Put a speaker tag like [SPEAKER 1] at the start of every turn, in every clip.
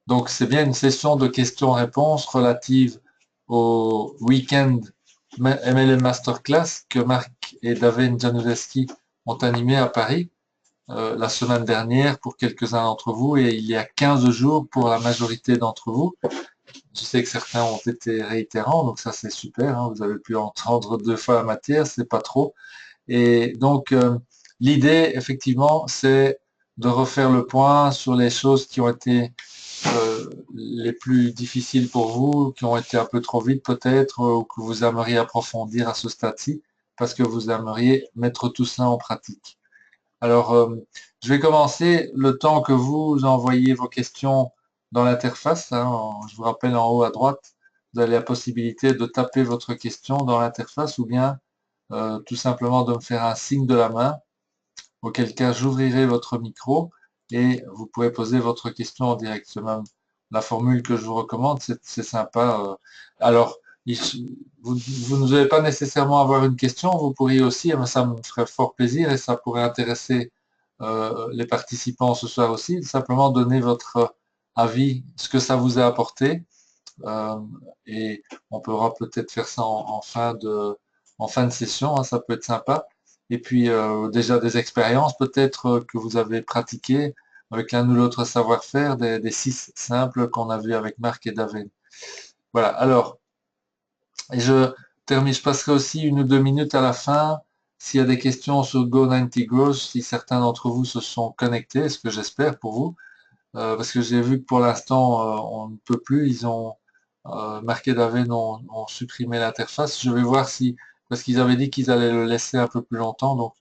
[SPEAKER 1] Donc, c'est bien une session de questions-réponses relative au week-end MLM Masterclass que Marc et David Januszewski ont animé à Paris la semaine dernière pour quelques-uns d'entre vous et il y a 15 jours pour la majorité d'entre vous. Je sais que certains ont été réitérants, donc ça c'est super, hein, vous avez pu entendre 2 fois la matière, c'est pas trop. Et donc, l'idée, effectivement, c'est de refaire le point sur les choses qui ont été les plus difficiles pour vous, qui ont été un peu trop vite peut-être, ou que vous aimeriez approfondir à ce stade-ci, parce que vous aimeriez mettre tout cela en pratique. Alors, je vais commencer le temps que vous envoyez vos questions dans l'interface. Hein, je vous rappelle en haut à droite, vous avez la possibilité de taper votre question dans l'interface ou bien tout simplement de me faire un signe de la main, auquel cas j'ouvrirai votre micro et vous pouvez poser votre question en direct. C'est même la formule que je vous recommande, c'est sympa. Alors, vous ne devez pas nécessairement avoir une question, vous pourriez aussi, ça me ferait fort plaisir et ça pourrait intéresser les participants ce soir aussi, simplement donner votre avis, ce que ça vous a apporté. Euh, et on pourra peut-être faire ça en fin de session, hein, ça peut être sympa. Et puis déjà des expériences peut-être que vous avez pratiquées avec l'un ou l'autre savoir-faire, des 6 simples qu'on a vu avec Marc et David. Voilà, alors, et je termine, je passerai aussi 1 ou 2 minutes à la fin s'il y a des questions sur Go90 Growth, si certains d'entre vous se sont connectés, ce que j'espère pour vous. Parce que j'ai vu que pour l'instant, on ne peut plus. Ils ont Marc et David ont supprimé l'interface. Je vais voir si, parce qu'ils avaient dit qu'ils allaient le laisser un peu plus longtemps, donc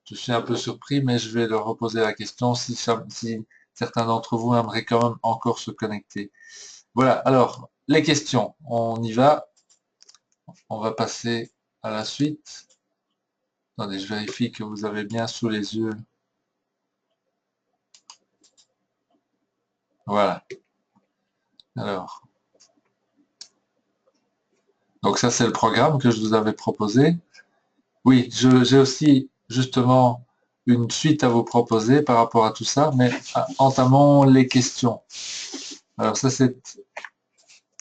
[SPEAKER 1] je suis un peu surpris, mais je vais leur reposer la question si certains d'entre vous aimeraient quand même encore se connecter. Voilà, alors, les questions, on y va. On va passer à la suite. Attendez, je vérifie que vous avez bien sous les yeux. Voilà. Alors, donc ça c'est le programme que je vous avais proposé. Oui, j'ai aussi justement une suite à vous proposer par rapport à tout ça, mais entamons les questions. Alors ça, c'est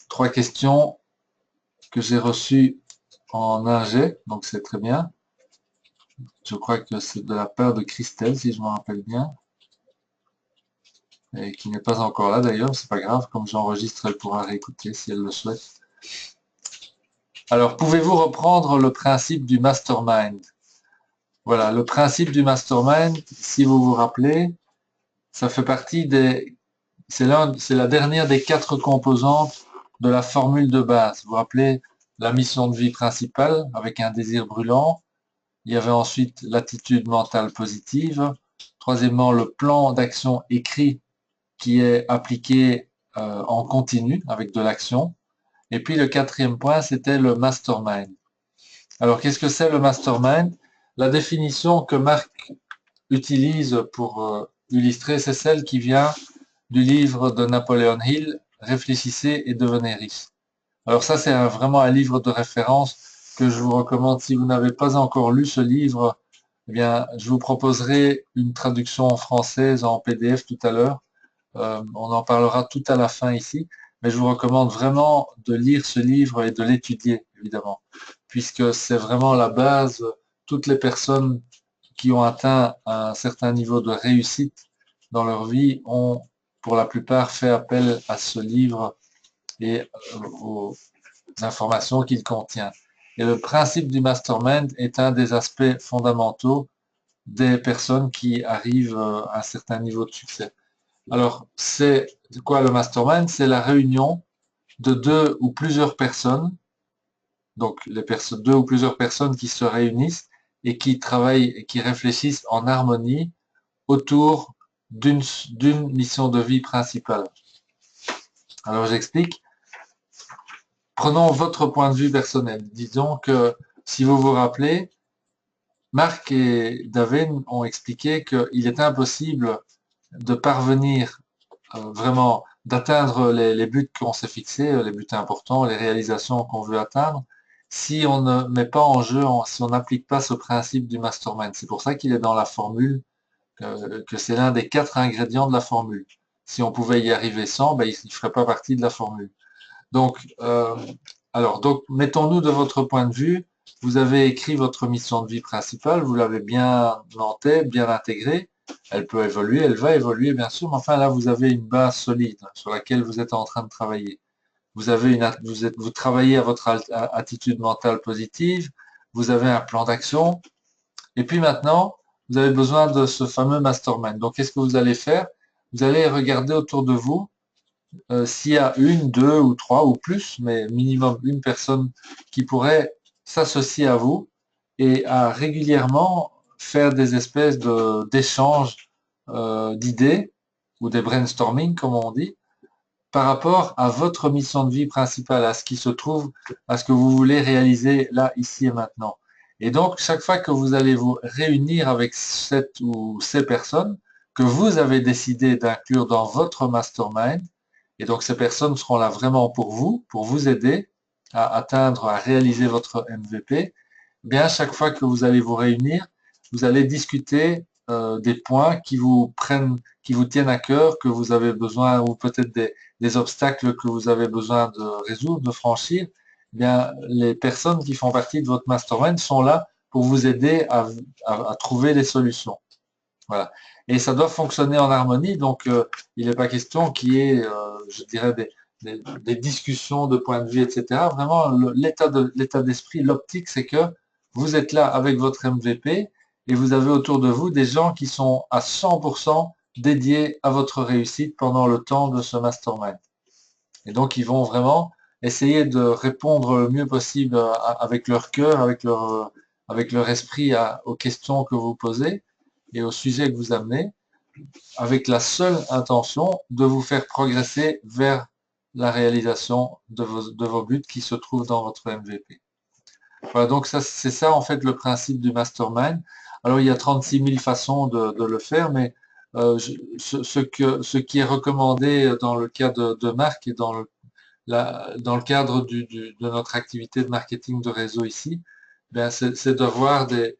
[SPEAKER 1] 3 questions que j'ai reçues en ingé, donc c'est très bien. Je crois que c'est de la part de Christelle, si je me rappelle bien, et qui n'est pas encore là d'ailleurs, c'est pas grave, comme j'enregistre, elle pourra réécouter si elle le souhaite. Alors, pouvez-vous reprendre le principe du mastermind? Voilà, le principe du mastermind, si vous vous rappelez, ça fait partie des c'est la dernière des 4 composantes de la formule de base. Vous vous rappelez la mission de vie principale avec un désir brûlant. Il y avait ensuite l'attitude mentale positive. Troisièmement, le plan d'action écrit qui est appliqué en continu avec de l'action. Et puis le 4e point, c'était le mastermind. Alors, qu'est-ce que c'est le mastermind? La définition que Marc utilise pour illustrer, c'est celle qui vient du livre de Napoléon Hill, Réfléchissez et devenez riche. Alors ça, c'est vraiment un livre de référence que je vous recommande. Si vous n'avez pas encore lu ce livre, eh bien, je vous proposerai une traduction française en PDF tout à l'heure. On en parlera tout à la fin ici, mais je vous recommande vraiment de lire ce livre et de l'étudier, évidemment, puisque c'est vraiment la base. Toutes les personnes qui ont atteint un certain niveau de réussite dans leur vie ont, pour la plupart, fait appel à ce livre et aux informations qu'il contient. Et le principe du mastermind est un des aspects fondamentaux des personnes qui arrivent à un certain niveau de succès. Alors, c'est quoi le mastermind? C'est la réunion de 2 ou plusieurs personnes, donc les personnes, 2 ou plusieurs personnes qui se réunissent et qui travaillent et qui réfléchissent en harmonie autour d'une mission de vie principale. Alors j'explique. Prenons votre point de vue personnel. Disons que si vous vous rappelez, Marc et David ont expliqué qu'il est impossible de parvenir vraiment d'atteindre les buts qu'on s'est fixés, les buts importants, les réalisations qu'on veut atteindre, si on ne met pas en jeu, si on n'applique pas ce principe du mastermind. C'est pour ça qu'il est dans la formule, que c'est l'un des 4 ingrédients de la formule. Si on pouvait y arriver sans, ben, il ne ferait pas partie de la formule. Donc, donc mettons-nous de votre point de vue. Vous avez écrit votre mission de vie principale, vous l'avez bien en tête, bien intégrée. Elle peut évoluer, elle va évoluer bien sûr, mais enfin là vous avez une base solide sur laquelle vous êtes en train de travailler. Vous avez vous travaillez à votre attitude mentale positive, vous avez un plan d'action, et puis maintenant vous avez besoin de ce fameux mastermind. Donc qu'est-ce que vous allez faire? Vous allez regarder autour de vous s'il y a une, deux ou trois ou plus, mais minimum une personne qui pourrait s'associer à vous et à régulièrement faire des espèces d'échanges d'idées ou des brainstorming, comme on dit, par rapport à votre mission de vie principale, à ce qui se trouve, à ce que vous voulez réaliser là, ici et maintenant. Et donc, chaque fois que vous allez vous réunir avec cette ou ces personnes que vous avez décidé d'inclure dans votre mastermind, et donc ces personnes seront là vraiment pour vous aider à atteindre, à réaliser votre MVP, bien chaque fois que vous allez vous réunir, vous allez discuter des points qui vous tiennent à cœur, que vous avez besoin, ou peut-être des obstacles que vous avez besoin de résoudre, de franchir. Bien, les personnes qui font partie de votre mastermind sont là pour vous aider à trouver les solutions. Voilà. Et ça doit fonctionner en harmonie, donc il n'est pas question qu'il y ait, je dirais, des discussions de point de vue, etc. Vraiment, l'état d'esprit, l'optique, c'est que vous êtes là avec votre MVP et vous avez autour de vous des gens qui sont à 100% dédiés à votre réussite pendant le temps de ce mastermind. Et donc, ils vont vraiment essayer de répondre le mieux possible avec leur cœur, avec leur esprit aux questions que vous posez et au sujet que vous amenez, avec la seule intention de vous faire progresser vers la réalisation de vos buts qui se trouvent dans votre MVP. Voilà, donc ça, c'est ça en fait le principe du mastermind. Alors il y a 36 000 façons de le faire, mais ce qui est recommandé dans le cas de Marc et dans le cadre de notre activité de marketing de réseau ici, ben c'est d'avoir des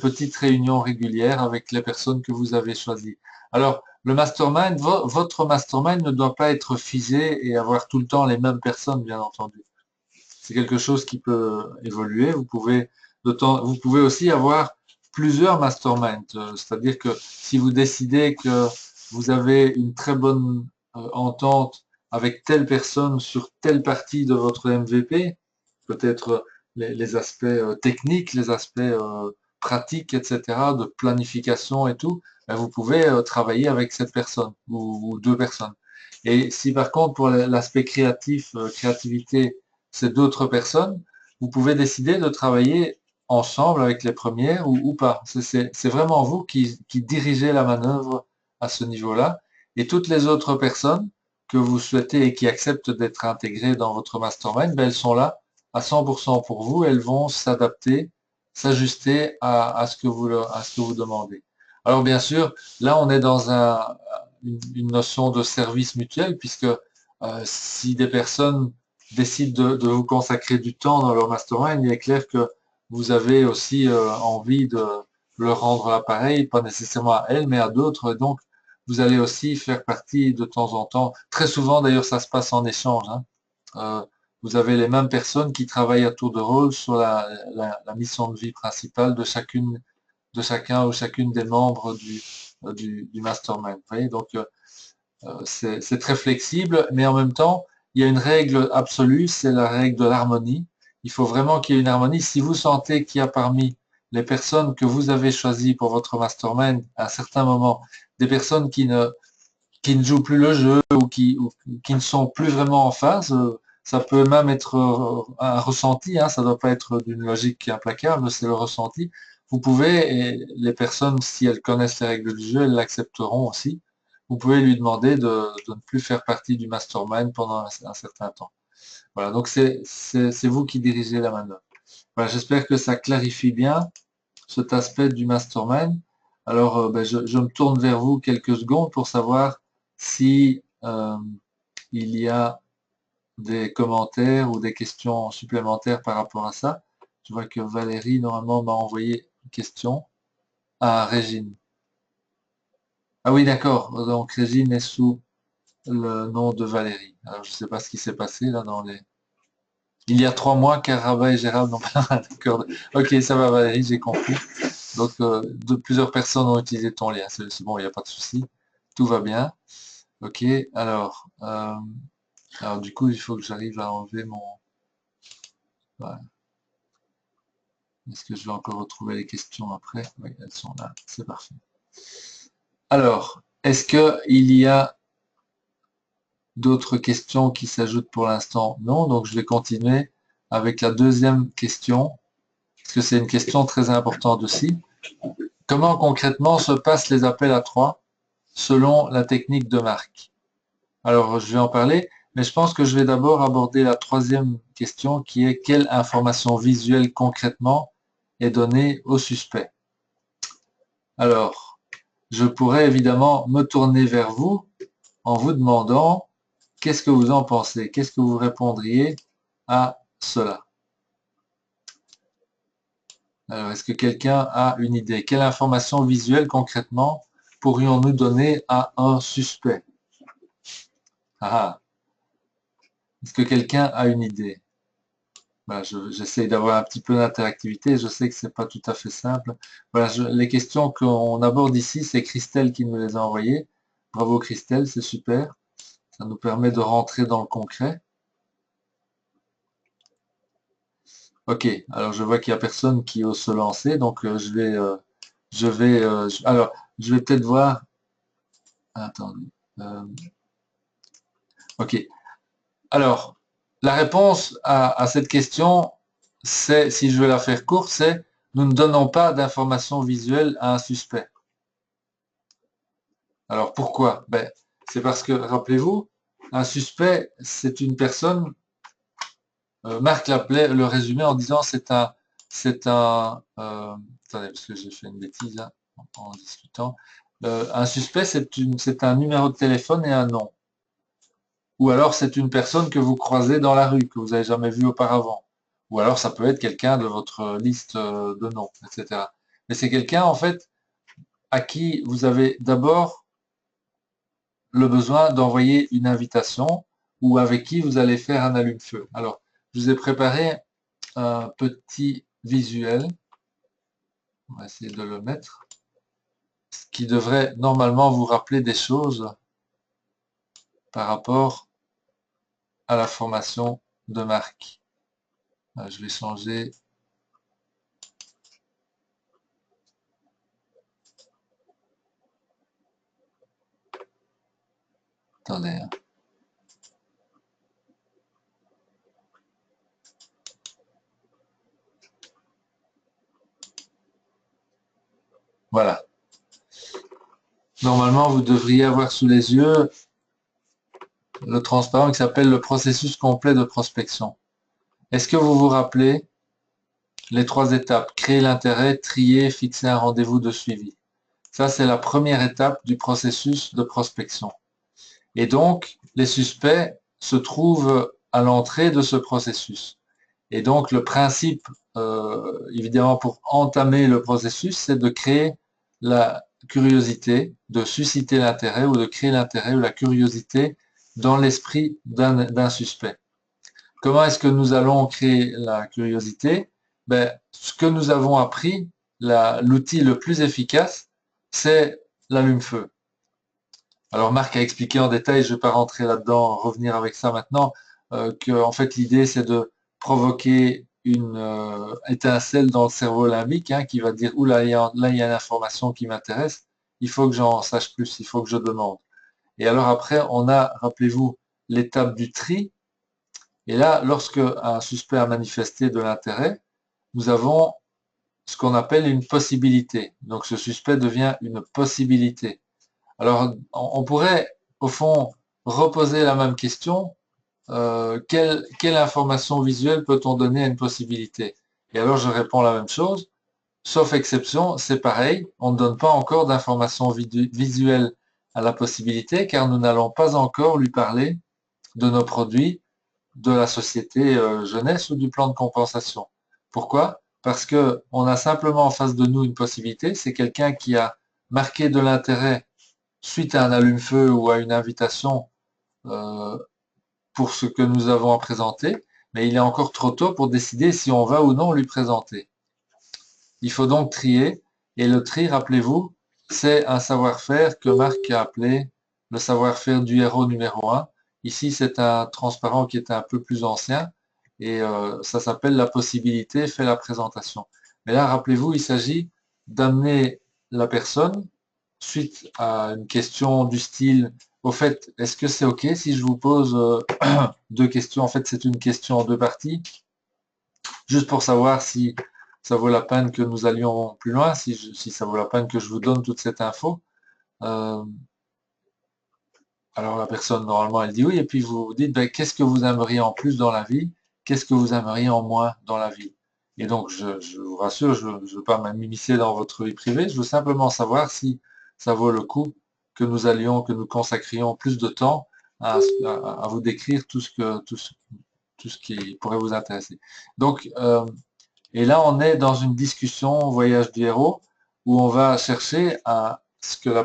[SPEAKER 1] petites réunions régulières avec les personnes que vous avez choisies. Alors, le mastermind, votre mastermind ne doit pas être figé et avoir tout le temps les mêmes personnes, bien entendu. C'est quelque chose qui peut évoluer. Vous pouvez aussi avoir plusieurs masterminds. C'est-à-dire que si vous décidez que vous avez une très bonne entente avec telle personne sur telle partie de votre MVP, peut-être les aspects techniques, les aspects pratiques, etc., de planification et tout, ben vous pouvez travailler avec cette personne ou deux personnes. Et si par contre pour l'aspect créatif, créativité, c'est d'autres personnes, vous pouvez décider de travailler ensemble avec les premières ou pas. C'est vraiment vous qui dirigez la manœuvre à ce niveau-là. Et toutes les autres personnes que vous souhaitez et qui acceptent d'être intégrées dans votre mastermind, ben, elles sont là à 100% pour vous. Elles vont s'adapter, s'ajuster à ce que vous demandez. Alors bien sûr, là on est dans une notion de service mutuel puisque si des personnes décident de vous consacrer du temps dans leur mastermind, il est clair que vous avez aussi envie de leur rendre l'appareil, pas nécessairement à elles, mais à d'autres. Donc, vous allez aussi faire partie de temps en temps. Très souvent, d'ailleurs, ça se passe en échange. Hein. Vous avez les mêmes personnes qui travaillent à tour de rôle sur la mission de vie principale de chacun ou chacune des membres du mastermind. Vous voyez, donc, c'est très flexible, mais en même temps, il y a une règle absolue, c'est la règle de l'harmonie. Il faut vraiment qu'il y ait une harmonie. Si vous sentez qu'il y a parmi les personnes que vous avez choisies pour votre mastermind, à un certain moment, des personnes qui ne jouent plus le jeu ou qui ne sont plus vraiment en phase, ça peut même être un ressenti, hein, ça ne doit pas être d'une logique implacable, c'est le ressenti. Vous pouvez, et les personnes, si elles connaissent les règles du jeu, elles l'accepteront aussi. Vous pouvez lui demander de ne plus faire partie du mastermind pendant un certain temps. Voilà, donc c'est vous qui dirigez la manœuvre. Voilà, j'espère que ça clarifie bien cet aspect du mastermind. Alors, ben, je me tourne vers vous quelques secondes pour savoir si il y a des commentaires ou des questions supplémentaires par rapport à ça. Je vois que Valérie, normalement, m'a envoyé une question. Ah, Régine. Ah oui, d'accord. Donc, Régine est sous le nom de Valérie. Alors, je ne sais pas ce qui s'est passé là dans les... Il y a 3 mois qu'Araba et Gérald n'ont pas d'accord. Ok, ça va Valérie, j'ai compris. Donc, plusieurs personnes ont utilisé ton lien. C'est bon, il n'y a pas de souci. Tout va bien. Ok, alors du coup, il faut que j'arrive à enlever mon... Voilà. Est-ce que je vais encore retrouver les questions après? Oui, elles sont là. C'est parfait. Alors, est-ce qu'il y a d'autres questions qui s'ajoutent pour l'instant? Non, donc je vais continuer avec la deuxième question, parce que c'est une question très importante aussi. Comment concrètement se passent les appels à 3 selon la technique de Marc? Alors, je vais en parler, mais je pense que je vais d'abord aborder la troisième question qui est quelle information visuelle concrètement est donnée au suspect? Alors, je pourrais évidemment me tourner vers vous en vous demandant qu'est-ce que vous en pensez? Qu'est-ce que vous répondriez à cela? Alors, est-ce que quelqu'un a une idée? Quelle information visuelle concrètement pourrions-nous donner à un suspect? Ah, est-ce que quelqu'un a une idée? Voilà, j'essaie d'avoir un petit peu d'interactivité. Je sais que c'est pas tout à fait simple. Voilà, les questions qu'on aborde ici, c'est Christelle qui nous les a envoyées. Bravo Christelle, c'est super. Ça nous permet de rentrer dans le concret. Ok, alors je vois qu'il n'y a personne qui ose se lancer, donc alors je vais peut-être voir. Attendez. euh, ok. Alors, la réponse à cette question, c'est, si je veux la faire courte, c'est nous ne donnons pas d'informations visuelles à un suspect. Alors pourquoi? Ben, c'est parce que, rappelez-vous, un suspect, c'est une personne, Marc l'appelait, le résumé en disant attendez, parce que j'ai fait une bêtise là, en discutant. Un suspect, c'est un numéro de téléphone et un nom. Ou alors c'est une personne que vous croisez dans la rue, que vous n'avez jamais vue auparavant. Ou alors ça peut être quelqu'un de votre liste de noms, etc. Mais c'est quelqu'un, en fait, à qui vous avez d'abord le besoin d'envoyer une invitation ou avec qui vous allez faire un allume-feu. Alors, je vous ai préparé un petit visuel. On va essayer de le mettre. Qui devrait normalement vous rappeler des choses par rapport à la formation de Marc. Je vais changer. Attendez. Voilà. Normalement, vous devriez avoir sous les yeux le transparent qui s'appelle le processus complet de prospection. Est-ce que vous vous rappelez les 3 étapes? Créer l'intérêt, trier, fixer un rendez-vous de suivi. Ça, c'est la première étape du processus de prospection. Et donc, les suspects se trouvent à l'entrée de ce processus. Et donc, le principe, évidemment, pour entamer le processus, c'est de créer la curiosité, de susciter l'intérêt ou de créer l'intérêt ou la curiosité dans l'esprit d'un suspect. Comment est-ce que nous allons créer la curiosité? Ben, ce que nous avons appris, l'outil le plus efficace, c'est l'allume-feu. Alors Marc a expliqué en détail, je ne vais pas rentrer là-dedans, revenir avec ça maintenant, que en fait l'idée c'est de provoquer une étincelle dans le cerveau limbique qui va dire oula, là il y a une information qui m'intéresse, il faut que j'en sache plus, il faut que je demande. Et alors après on a, rappelez-vous, l'étape du tri. Et là, lorsque un suspect a manifesté de l'intérêt, nous avons ce qu'on appelle une possibilité. Donc ce suspect devient une possibilité. Alors, on pourrait, au fond, reposer la même question. Quelle information visuelle peut-on donner à une possibilité? Et alors, je réponds la même chose. Sauf exception, c'est pareil. On ne donne pas encore d'informations visuelles à la possibilité car nous n'allons pas encore lui parler de nos produits, de la société jeunesse ou du plan de compensation. Pourquoi? Parce que on a simplement en face de nous une possibilité. C'est quelqu'un qui a marqué de l'intérêt suite à un allume-feu ou à une invitation euh, pour ce que nous avons à présenter, mais il est encore trop tôt pour décider si on va ou non lui présenter. Il faut donc trier, et le tri, rappelez-vous, c'est un savoir-faire que Marc a appelé le savoir-faire du héros numéro 1. Ici, c'est un transparent qui est un peu plus ancien, et ça s'appelle la possibilité fait la présentation. Mais là, rappelez-vous, il s'agit d'amener la personne suite à une question du style, au fait, est-ce que c'est OK si je vous pose deux questions? En fait, c'est une question en deux parties, juste pour savoir si ça vaut la peine que nous allions plus loin, si ça vaut la peine que je vous donne toute cette info. Euh, alors la personne, normalement, elle dit oui, et puis vous vous dites, ben, qu'est-ce que vous aimeriez en plus dans la vie? Qu'est-ce que vous aimeriez en moins dans la vie? Et donc, je vous rassure, je ne veux pas m'immiscer dans votre vie privée, je veux simplement savoir si ça vaut le coup que nous consacrions plus de temps à vous décrire tout ce qui pourrait vous intéresser. Donc, et là, on est dans une discussion voyage du héros où on va chercher à ce que la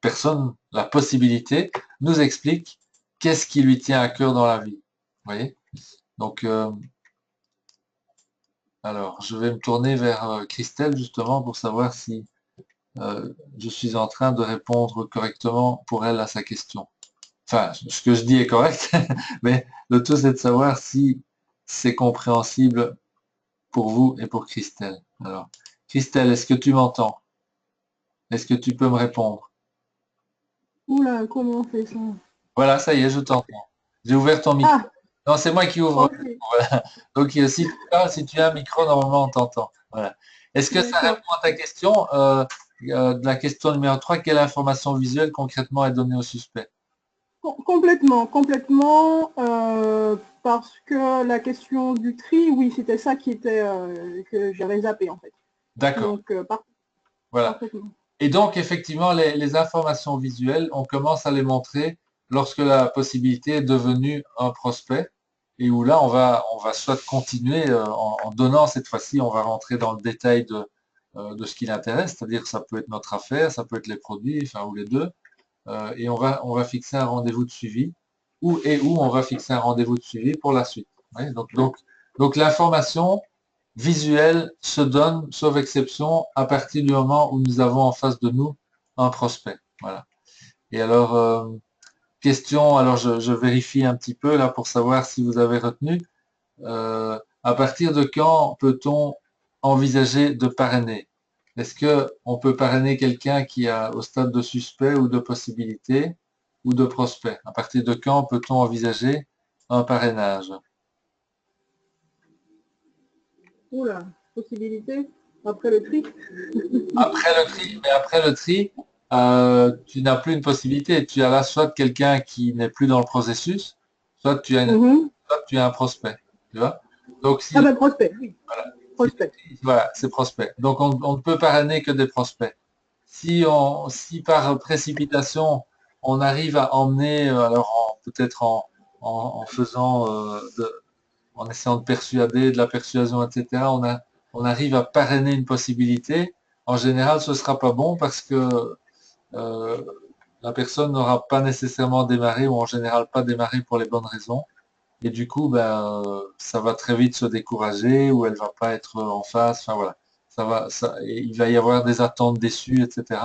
[SPEAKER 1] personne, la possibilité, nous explique qu'est-ce qui lui tient à cœur dans la vie. Vous voyez? Donc, alors, je vais me tourner vers Christelle justement pour savoir si je suis en train de répondre correctement pour elle à sa question. Enfin, ce que je dis est correct, mais le tout c'est de savoir si c'est compréhensible pour vous et pour Christelle. Alors, Christelle, est-ce que tu m'entends? Est-ce que tu peux me répondre?
[SPEAKER 2] Oula, comment on fait ça?
[SPEAKER 1] Voilà, ça y est, je t'entends. J'ai ouvert ton micro.
[SPEAKER 2] Ah,
[SPEAKER 1] Non, c'est moi qui ouvre.
[SPEAKER 2] ok,
[SPEAKER 1] Voilà. Donc, si tu parles, si tu as un micro, normalement, on t'entend. Voilà. Est-ce que ça
[SPEAKER 2] d'accord.
[SPEAKER 1] répond à ta question? De la question numéro 3, quelle information visuelle concrètement est donnée au suspect?
[SPEAKER 2] Complètement, complètement, parce que la question du tri, oui, c'était ça qui était que j'avais zappé en fait.
[SPEAKER 1] D'accord.
[SPEAKER 2] Donc,
[SPEAKER 1] Voilà.
[SPEAKER 2] parfaitement.
[SPEAKER 1] Et donc, effectivement, les informations visuelles, on commence à les montrer lorsque la possibilité est devenue un prospect et où là, on va soit continuer en donnant cette fois-ci, on va rentrer dans le détail de ce qui l'intéresse, c'est-à-dire que ça peut être notre affaire, ça peut être les produits, enfin, ou les deux, et on va fixer un rendez-vous de suivi où on va fixer un rendez-vous de suivi pour la suite. Ouais, donc l'information visuelle se donne, sauf exception, à partir du moment où nous avons en face de nous un prospect. Voilà. Et alors, question, alors je vérifie un petit peu là pour savoir si vous avez retenu. À partir de quand peut-on envisager de parrainer? Est-ce que on peut parrainer quelqu'un qui est au stade de suspect ou de possibilité ou de prospect? À partir de quand peut-on envisager un parrainage?
[SPEAKER 2] Oula, possibilité, après le tri.
[SPEAKER 1] Après le tri, tu n'as plus une possibilité. Tu as là soit quelqu'un qui n'est plus dans le processus,
[SPEAKER 2] Mhm.
[SPEAKER 1] soit tu as un prospect. Tu vois? Donc
[SPEAKER 2] Ah ben, prospect, oui,
[SPEAKER 1] si
[SPEAKER 2] prospect.
[SPEAKER 1] voilà, c'est prospect. Donc on ne peut parrainer que des prospects. Si par précipitation, on arrive à emmener, peut-être en faisant, en essayant de persuader, de la persuasion, etc., on arrive à parrainer une possibilité, en général, ce sera pas bon parce que euh, la personne n'aura pas nécessairement démarré ou en général pas démarré pour les bonnes raisons. Et du coup, ben, ça va très vite se décourager ou elle va pas être en face. Enfin voilà, et il va y avoir des attentes déçues, etc.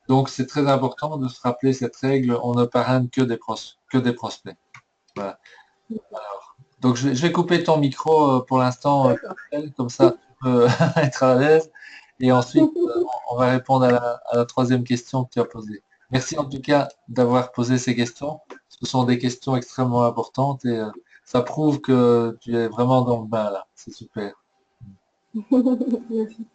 [SPEAKER 1] Donc c'est très important de se rappeler cette règle. On ne parraine que des prospects. Voilà. Donc je vais couper ton micro pour l'instant,
[SPEAKER 2] D'accord.
[SPEAKER 1] Christelle, comme ça tu peux être à l'aise. Et ensuite, on va répondre à la troisième question que tu as posée. Merci en tout cas d'avoir posé ces questions. Ce sont des questions extrêmement importantes et ça prouve que tu es vraiment dans le bain là. C'est super.
[SPEAKER 2] Merci.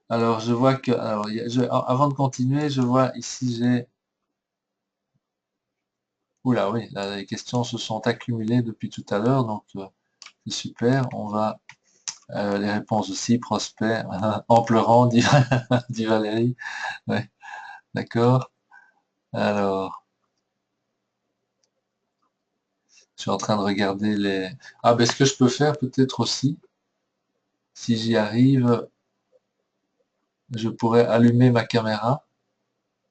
[SPEAKER 1] Alors je vois que, avant de continuer, je vois ici j'ai, oula oui, là, les questions se sont accumulées depuis tout à l'heure, donc c'est super. On va les réponses aussi, prospect, en pleurant, dit, dit Valérie. Ouais, d'accord. Alors. Je suis en train de regarder les... Ah, ben ce que je peux faire peut-être aussi, si j'y arrive, je pourrais allumer ma caméra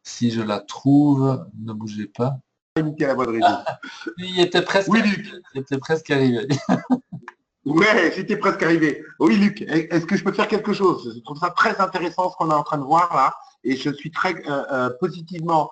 [SPEAKER 1] si je la trouve, ne bougez pas.
[SPEAKER 3] Imiter la voix de Rémi.
[SPEAKER 1] Il était presque,
[SPEAKER 3] Oui, Luc.
[SPEAKER 1] il était presque arrivé.
[SPEAKER 3] Ouais, j'étais presque arrivé. Oui, Luc, est-ce que je peux faire quelque chose? Je trouve ça très intéressant ce qu'on est en train de voir là, et je suis très positivement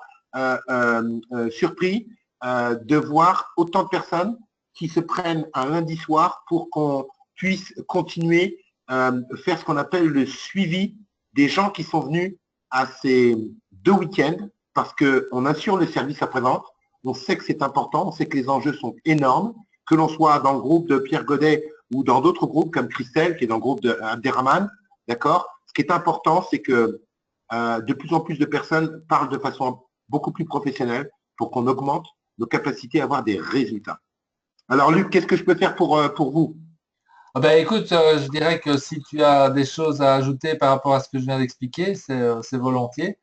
[SPEAKER 3] surpris de voir autant de personnes qui se prennent un lundi soir pour qu'on puisse continuer faire ce qu'on appelle le suivi des gens qui sont venus à ces 2 week-ends, parce qu'on assure le service après-vente, on sait que c'est important, on sait que les enjeux sont énormes, que l'on soit dans le groupe de Pierre Godet ou dans d'autres groupes comme Christelle, qui est dans le groupe de Abderrahman, d'accord? Ce qui est important, c'est que de plus en plus de personnes parlent de façon beaucoup plus professionnelle pour qu'on augmente nos capacités à avoir des résultats. Alors Luc, qu'est-ce que je peux faire pour vous?
[SPEAKER 1] Ah ben, écoute, je dirais que si tu as des choses à ajouter par rapport à ce que je viens d'expliquer, c'est volontiers.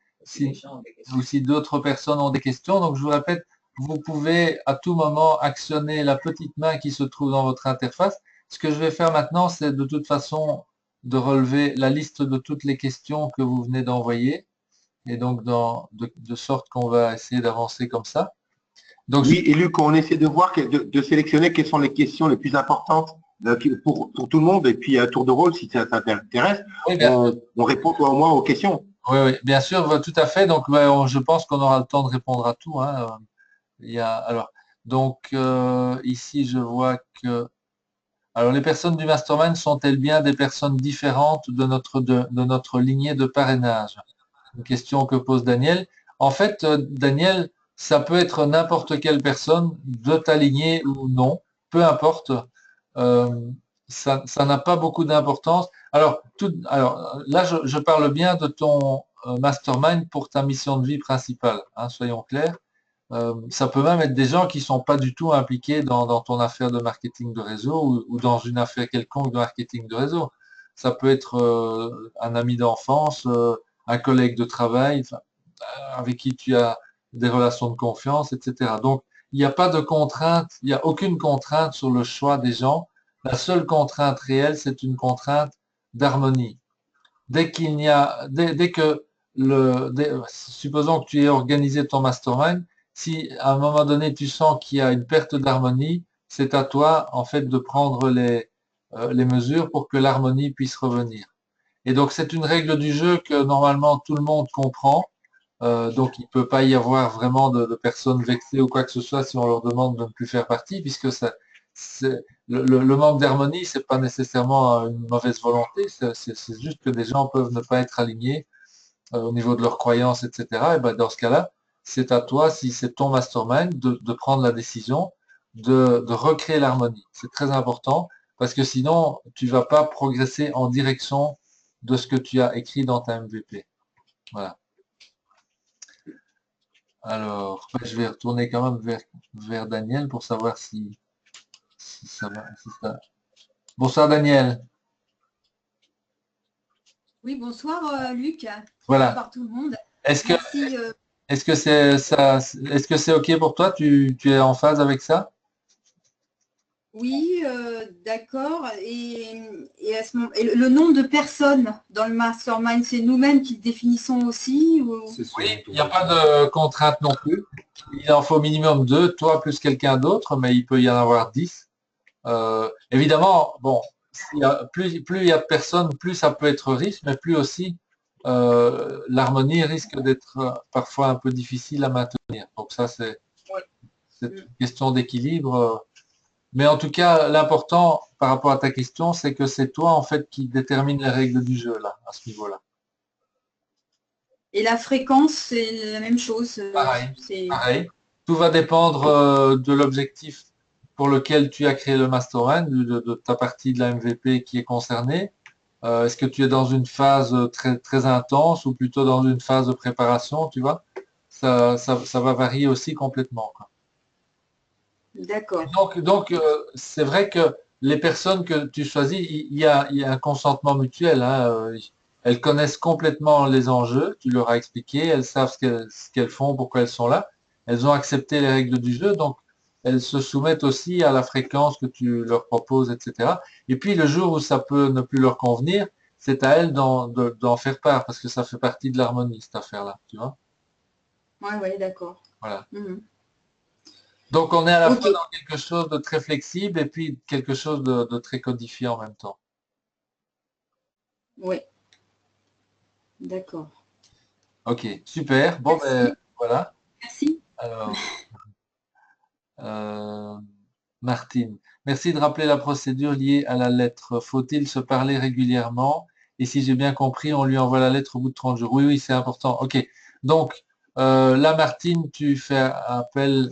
[SPEAKER 1] Ou si d'autres personnes ont des questions, donc je vous répète, vous pouvez à tout moment actionner la petite main qui se trouve dans votre interface. Ce que je vais faire maintenant, c'est de toute façon de relever la liste de toutes les questions que vous venez d'envoyer, et donc de sorte qu'on va essayer d'avancer comme ça. Donc,
[SPEAKER 3] oui, et Luc, on essaie de voir, de sélectionner quelles sont les questions les plus importantes pour tout le monde, et puis à tour de rôle, si ça t'intéresse,
[SPEAKER 1] oui,
[SPEAKER 3] on répond au moins aux questions.
[SPEAKER 1] Oui, oui, bien sûr, tout à fait. Donc, je pense qu'on aura le temps de répondre à tout, hein. Alors, donc, ici, je vois que... Alors, les personnes du mastermind sont-elles bien des personnes différentes de notre lignée de parrainage? Une question que pose Daniel. En fait, Daniel, ça peut être n'importe quelle personne de ta lignée ou non, peu importe. Euh, ça n'a pas beaucoup d'importance. Alors là, je parle bien de ton mastermind pour ta mission de vie principale, hein, soyons clairs. Ça peut même être des gens qui sont pas du tout impliqués dans ton affaire de marketing de réseau ou dans une affaire quelconque de marketing de réseau. Ça peut être un ami d'enfance, un collègue de travail, avec qui tu as des relations de confiance, etc. Donc, il n'y a pas de contrainte, il n'y a aucune contrainte sur le choix des gens. La seule contrainte réelle, c'est une contrainte d'harmonie. Dès que supposons que tu aies organisé ton mastermind, si à un moment donné tu sens qu'il y a une perte d'harmonie, c'est à toi en fait de prendre les mesures pour que l'harmonie puisse revenir. Et donc c'est une règle du jeu que normalement tout le monde comprend. Donc il ne peut pas y avoir vraiment de personnes vexées ou quoi que ce soit si on leur demande de ne plus faire partie, puisque le manque d'harmonie, c'est pas nécessairement une mauvaise volonté, c'est juste que des gens peuvent ne pas être alignés au niveau de leurs croyances, etc. Et ben dans ce cas-là, c'est à toi, si c'est ton mastermind, de prendre la décision de recréer l'harmonie. C'est très important parce que sinon, tu vas pas progresser en direction de ce que tu as écrit dans ta MVP. Voilà. Alors, je vais retourner quand même vers Daniel pour savoir si ça va. Bonsoir Daniel.
[SPEAKER 4] Oui, bonsoir Luc.
[SPEAKER 1] Voilà.
[SPEAKER 4] Bonsoir tout le monde.
[SPEAKER 1] Est-ce que
[SPEAKER 4] Merci.
[SPEAKER 1] est-ce que c'est ça, est-ce que c'est OK pour toi? Tu es en phase avec ça?
[SPEAKER 4] Oui, d'accord. Et le nombre de personnes dans le mastermind, c'est nous-mêmes qui le définissons aussi
[SPEAKER 1] Oui, il n'y a pas de contrainte non plus. Il en faut au minimum 2, toi plus quelqu'un d'autre, mais il peut y en avoir 10. Évidemment, bon, plus il y a de personnes, plus ça peut être riche, mais plus aussi l'harmonie risque d'être parfois un peu difficile à maintenir. Donc ça, c'est une question d'équilibre. Mais en tout cas, l'important par rapport à ta question, c'est que c'est toi en fait qui détermine les règles du jeu là, à ce niveau-là.
[SPEAKER 4] Et la fréquence, c'est la même chose.
[SPEAKER 1] Pareil. Tout va dépendre de l'objectif pour lequel tu as créé le mastermind, de ta partie de la MVP qui est concernée. Est-ce que tu es dans une phase très, très intense ou plutôt dans une phase de préparation, tu vois? Ça va varier aussi complètement, quoi.
[SPEAKER 4] D'accord.
[SPEAKER 1] Donc c'est vrai que les personnes que tu choisis, il y a un consentement mutuel, hein. Elles connaissent complètement les enjeux, tu leur as expliqué, elles savent ce qu'elles font, pourquoi elles sont là. Elles ont accepté les règles du jeu, donc elles se soumettent aussi à la fréquence que tu leur proposes, etc. Et puis le jour où ça peut ne plus leur convenir, c'est à elles d'en faire part, parce que ça fait partie de l'harmonie, cette affaire-là, tu vois.
[SPEAKER 4] Ouais, d'accord.
[SPEAKER 1] Voilà.
[SPEAKER 4] Mhm.
[SPEAKER 1] Donc, on est à la
[SPEAKER 4] Ok.
[SPEAKER 1] fois dans quelque chose de très flexible et puis quelque chose de très codifié en même temps.
[SPEAKER 4] Ouais, d'accord.
[SPEAKER 1] Ok, super. Bon, ben
[SPEAKER 4] Merci.
[SPEAKER 1] voilà.
[SPEAKER 4] Merci.
[SPEAKER 1] Alors, euh, Martine, merci de rappeler la procédure liée à la lettre. Faut-il se parler régulièrement? Et si j'ai bien compris, on lui envoie la lettre au bout de 30 jours. Oui, oui, c'est important. Ok. Donc, là, Martine, tu fais appel,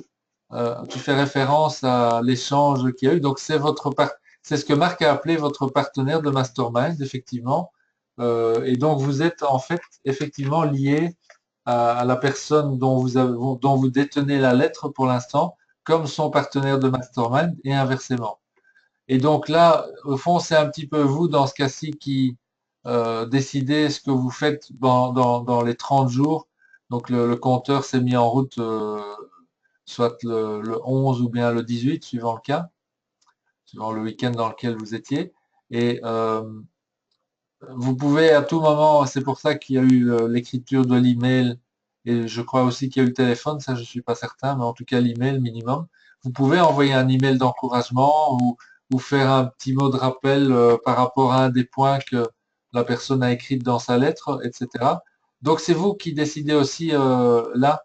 [SPEAKER 1] tu fais référence à l'échange qu'il y a eu. Donc, c'est ce que Marc a appelé votre partenaire de mastermind, effectivement. Et donc, vous êtes en fait effectivement lié à la personne dont vous détenez la lettre pour l'instant comme son partenaire de mastermind et inversement. Et donc là, au fond, c'est un petit peu vous, dans ce cas-ci, qui décidez ce que vous faites dans les 30 jours. Donc le compteur s'est mis en route soit le 11 ou bien le 18, suivant le cas, suivant le week-end dans lequel vous étiez. Et vous pouvez à tout moment, c'est pour ça qu'il y a eu l'écriture de l'email et je crois aussi qu'il y a eu le téléphone, ça je suis pas certain, mais en tout cas l'email minimum. Vous pouvez envoyer un email d'encouragement ou faire un petit mot de rappel par rapport à un des points que la personne a écrit dans sa lettre, etc. Donc c'est vous qui décidez aussi là.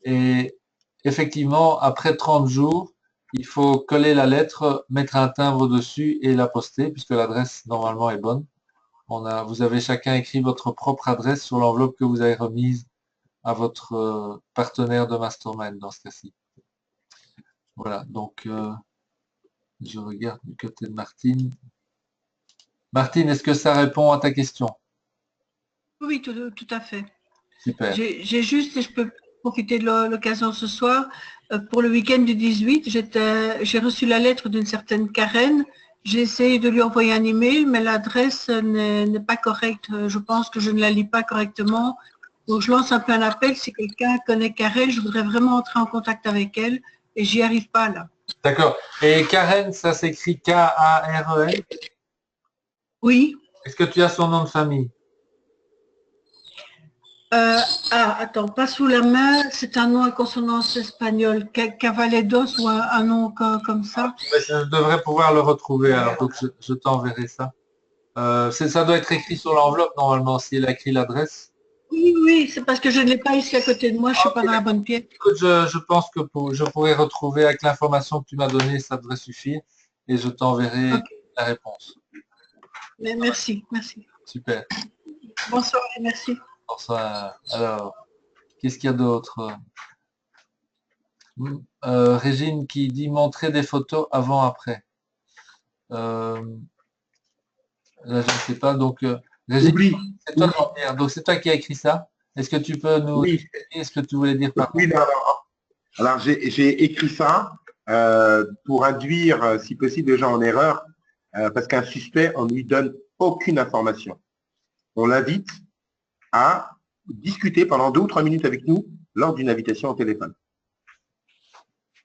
[SPEAKER 1] Et effectivement, après 30 jours, il faut coller la lettre, mettre un timbre dessus et la poster puisque l'adresse normalement est bonne. Vous avez chacun écrit votre propre adresse sur l'enveloppe que vous avez remise à votre partenaire de mastermind dans ce cas-ci. Voilà, donc je regarde du côté de Martine. Martine, est-ce que ça répond à ta question?
[SPEAKER 5] Oui, tout à fait.
[SPEAKER 1] Super.
[SPEAKER 5] J'ai juste, si je peux profiter de l'occasion ce soir, pour le week-end du 18, j'ai reçu la lettre d'une certaine Karen. J'ai essayé de lui envoyer un email, mais l'adresse n'est pas correcte. Je pense que je ne la lis pas correctement. Donc, je lance un peu un appel. Si quelqu'un connaît Karen, je voudrais vraiment entrer en contact avec elle et j'y arrive pas là.
[SPEAKER 1] D'accord. Et Karen, ça s'écrit K-A-R-E-N.
[SPEAKER 5] Oui.
[SPEAKER 1] Est-ce que tu as son nom de famille?
[SPEAKER 5] Attends, pas sous la main, c'est un nom à consonance espagnole, Cavaledos ou un nom comme ça.
[SPEAKER 1] Je devrais pouvoir le retrouver, alors donc je t'enverrai ça. Ça doit être écrit sur l'enveloppe normalement, si elle a écrit l'adresse.
[SPEAKER 5] Oui, c'est parce que je ne l'ai pas ici à côté de moi, je ne suis pas dans la bonne pièce.
[SPEAKER 1] Écoute, je pense que je pourrais retrouver avec l'information que tu m'as donnée, ça devrait suffire, et je t'enverrai la réponse.
[SPEAKER 5] Mais merci.
[SPEAKER 1] Super.
[SPEAKER 5] Bonsoir et merci.
[SPEAKER 1] Bonsoir. Alors, qu'est-ce qu'il y a d'autre? Régine qui dit montrer des photos avant-après. Là, je ne sais pas. Donc, Régine, c'est toi, Jean-Pierre. Donc, c'est toi qui as écrit ça. Est-ce que tu peux nous expliquer ce que tu voulais dire par
[SPEAKER 3] Oui, alors j'ai écrit ça pour induire, si possible, les gens en erreur, parce qu'un suspect, on ne lui donne aucune information. On l'invite à discuter pendant 2 ou 3 minutes avec nous lors d'une invitation au téléphone.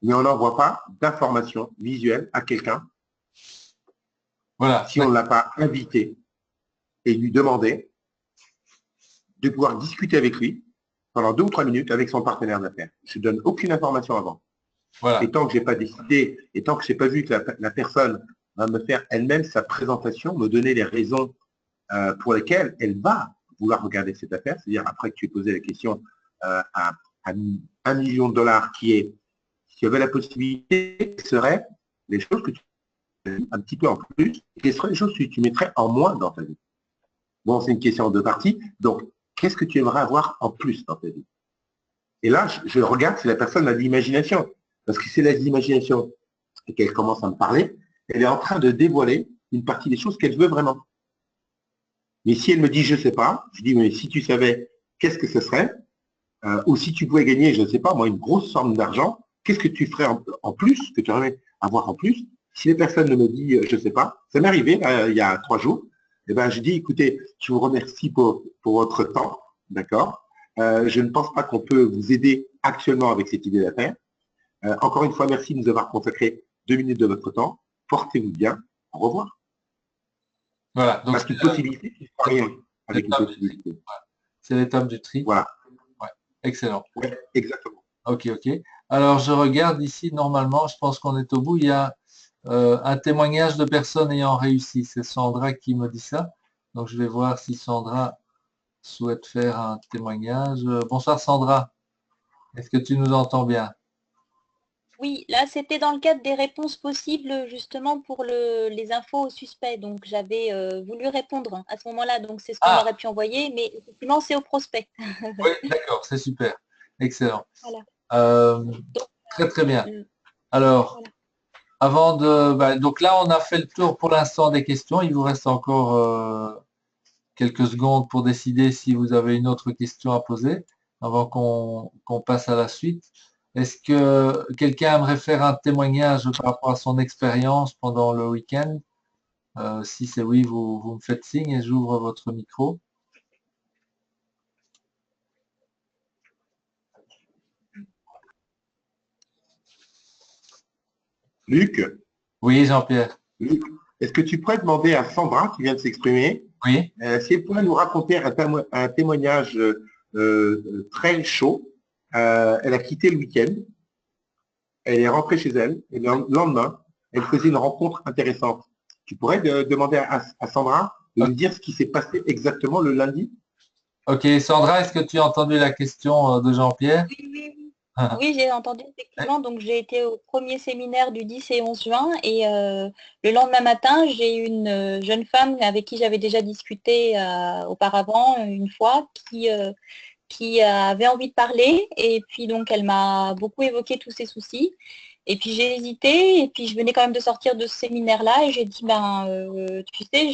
[SPEAKER 3] Mais on n'envoie pas d'informations visuelles à quelqu'un si on ne l'a pas invité et lui demander de pouvoir discuter avec lui pendant 2 ou 3 minutes avec son partenaire d'affaires. Je ne donne aucune information avant.
[SPEAKER 1] Voilà.
[SPEAKER 3] Et tant que je n'ai pas décidé, et tant que je n'ai pas vu que la personne va me faire elle-même sa présentation, me donner les raisons pour lesquelles elle va vouloir regarder cette affaire, c'est-à-dire après que tu aies posé la question à $1 million qui est, s'il y avait la possibilité, ce serait les choses que tu un petit peu en plus, et quelles seraient les choses que tu mettrais en moins dans ta vie. Bon, c'est une question en 2 parties, donc qu'est-ce que tu aimerais avoir en plus dans ta vie? Et là, je regarde si la personne a de l'imagination. Parce que si elle a de l'imagination et qu'elle commence à me parler, elle est en train de dévoiler une partie des choses qu'elle veut vraiment. Mais si elle me dit, je ne sais pas, je dis, mais si tu savais, qu'est-ce que ce serait? Ou si tu pouvais gagner, je ne sais pas, moi, une grosse somme d'argent, qu'est-ce que tu ferais en plus, que tu aimerais avoir en plus? Si les personnes ne me disent, je ne sais pas, ça m'est arrivé il y a 3 jours, eh ben, je dis, écoutez, je vous remercie pour votre temps, d'accord? Je ne pense pas qu'on peut vous aider actuellement avec cette idée d'affaires. Encore une fois, merci de nous avoir consacré 2 minutes de votre temps. Portez-vous bien. Au revoir.
[SPEAKER 1] Voilà. Donc,
[SPEAKER 3] parce qu'une possibilité, tu ne feras rien avec une possibilité.
[SPEAKER 1] C'est l'étape du tri.
[SPEAKER 3] Voilà.
[SPEAKER 1] Ouais. Excellent.
[SPEAKER 3] Oui, exactement.
[SPEAKER 1] Ok, ok. Alors, je regarde ici, normalement, je pense qu'on est au bout. Il y a un témoignage de personnes ayant réussi. C'est Sandra qui me dit ça. Donc, je vais voir si Sandra souhaite faire un témoignage. Bonsoir Sandra. Est-ce que tu nous entends bien?
[SPEAKER 6] Oui, là, c'était dans le cadre des réponses possibles, justement, pour les infos au suspect. Donc, j'avais voulu répondre à ce moment-là. Donc, c'est ce qu'on
[SPEAKER 1] Ah,
[SPEAKER 6] aurait pu envoyer, mais effectivement, c'est au prospect.
[SPEAKER 1] oui, d'accord, c'est super. Excellent.
[SPEAKER 6] Voilà.
[SPEAKER 1] Euh,
[SPEAKER 6] Donc,
[SPEAKER 1] très, très bien.
[SPEAKER 6] euh,
[SPEAKER 1] Alors,
[SPEAKER 6] voilà.
[SPEAKER 1] avant de... donc là, on a fait le tour pour l'instant des questions. Il vous reste encore quelques secondes pour décider si vous avez une autre question à poser avant qu'on passe à la suite. Est-ce que quelqu'un aimerait faire un témoignage par rapport à son expérience pendant le week-end? Si c'est oui, vous me faites signe et j'ouvre votre micro.
[SPEAKER 3] Luc,
[SPEAKER 1] Oui, Jean-Pierre.
[SPEAKER 3] Luc, est-ce que tu pourrais demander à Sandra, qui vient de s'exprimer,
[SPEAKER 1] Oui.
[SPEAKER 3] si elle pourrait nous raconter un témoignage très chaud. Elle a quitté le week-end, elle est rentrée chez elle, et le lendemain, elle faisait une rencontre intéressante. Tu pourrais demander à Sandra de nous dire ce qui s'est passé exactement le lundi?
[SPEAKER 1] Ok, Sandra, est-ce que tu as entendu la question de Jean-Pierre?
[SPEAKER 6] Oui, oui, oui. Oui, j'ai entendu effectivement. Donc, j'ai été au premier séminaire du 10 et 11 juin et le lendemain matin, j'ai une jeune femme avec qui j'avais déjà discuté auparavant une fois qui avait envie de parler et puis donc elle m'a beaucoup évoqué tous ses soucis. Et puis j'ai hésité et puis je venais quand même de sortir de ce séminaire-là et j'ai dit, tu sais,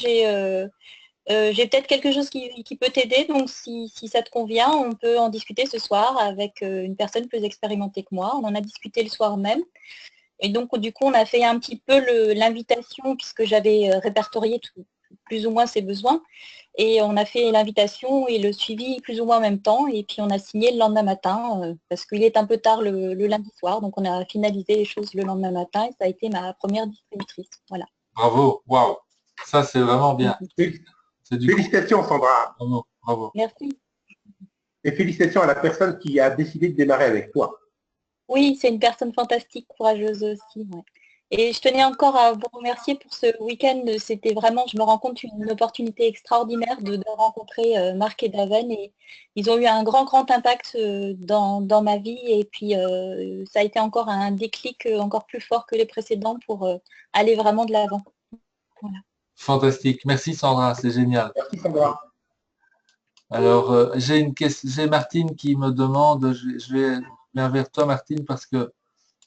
[SPEAKER 6] j'ai peut-être quelque chose qui peut t'aider, donc si ça te convient, on peut en discuter ce soir avec une personne plus expérimentée que moi. On en a discuté le soir même. Et donc, du coup, on a fait un petit peu l'invitation, puisque j'avais répertorié plus ou moins ses besoins. Et on a fait l'invitation et le suivi plus ou moins en même temps. Et puis, on a signé le lendemain matin, parce qu'il est un peu tard le lundi soir. Donc, on a finalisé les choses le lendemain matin. Et ça a été ma première distributrice. Voilà.
[SPEAKER 1] Bravo, waouh. Ça, c'est vraiment bien. C'est du coup.
[SPEAKER 3] Félicitations, Sandra.
[SPEAKER 1] Bravo, bravo.
[SPEAKER 6] Merci.
[SPEAKER 3] Et félicitations à la personne qui a décidé de démarrer avec toi.
[SPEAKER 6] Oui, c'est une personne fantastique, courageuse aussi. Ouais. Et je tenais encore à vous remercier pour ce week-end. C'était vraiment, je me rends compte, une opportunité extraordinaire de rencontrer Marc et Daven. Et ils ont eu un grand, grand impact dans ma vie. Et puis, ça a été encore un déclic encore plus fort que les précédents pour aller vraiment de l'avant. Voilà.
[SPEAKER 1] Fantastique. Merci Sandra, c'est génial.
[SPEAKER 3] Merci, Sandra.
[SPEAKER 1] Alors, j'ai une question, j'ai Martine qui me demande, je vais vers toi Martine parce que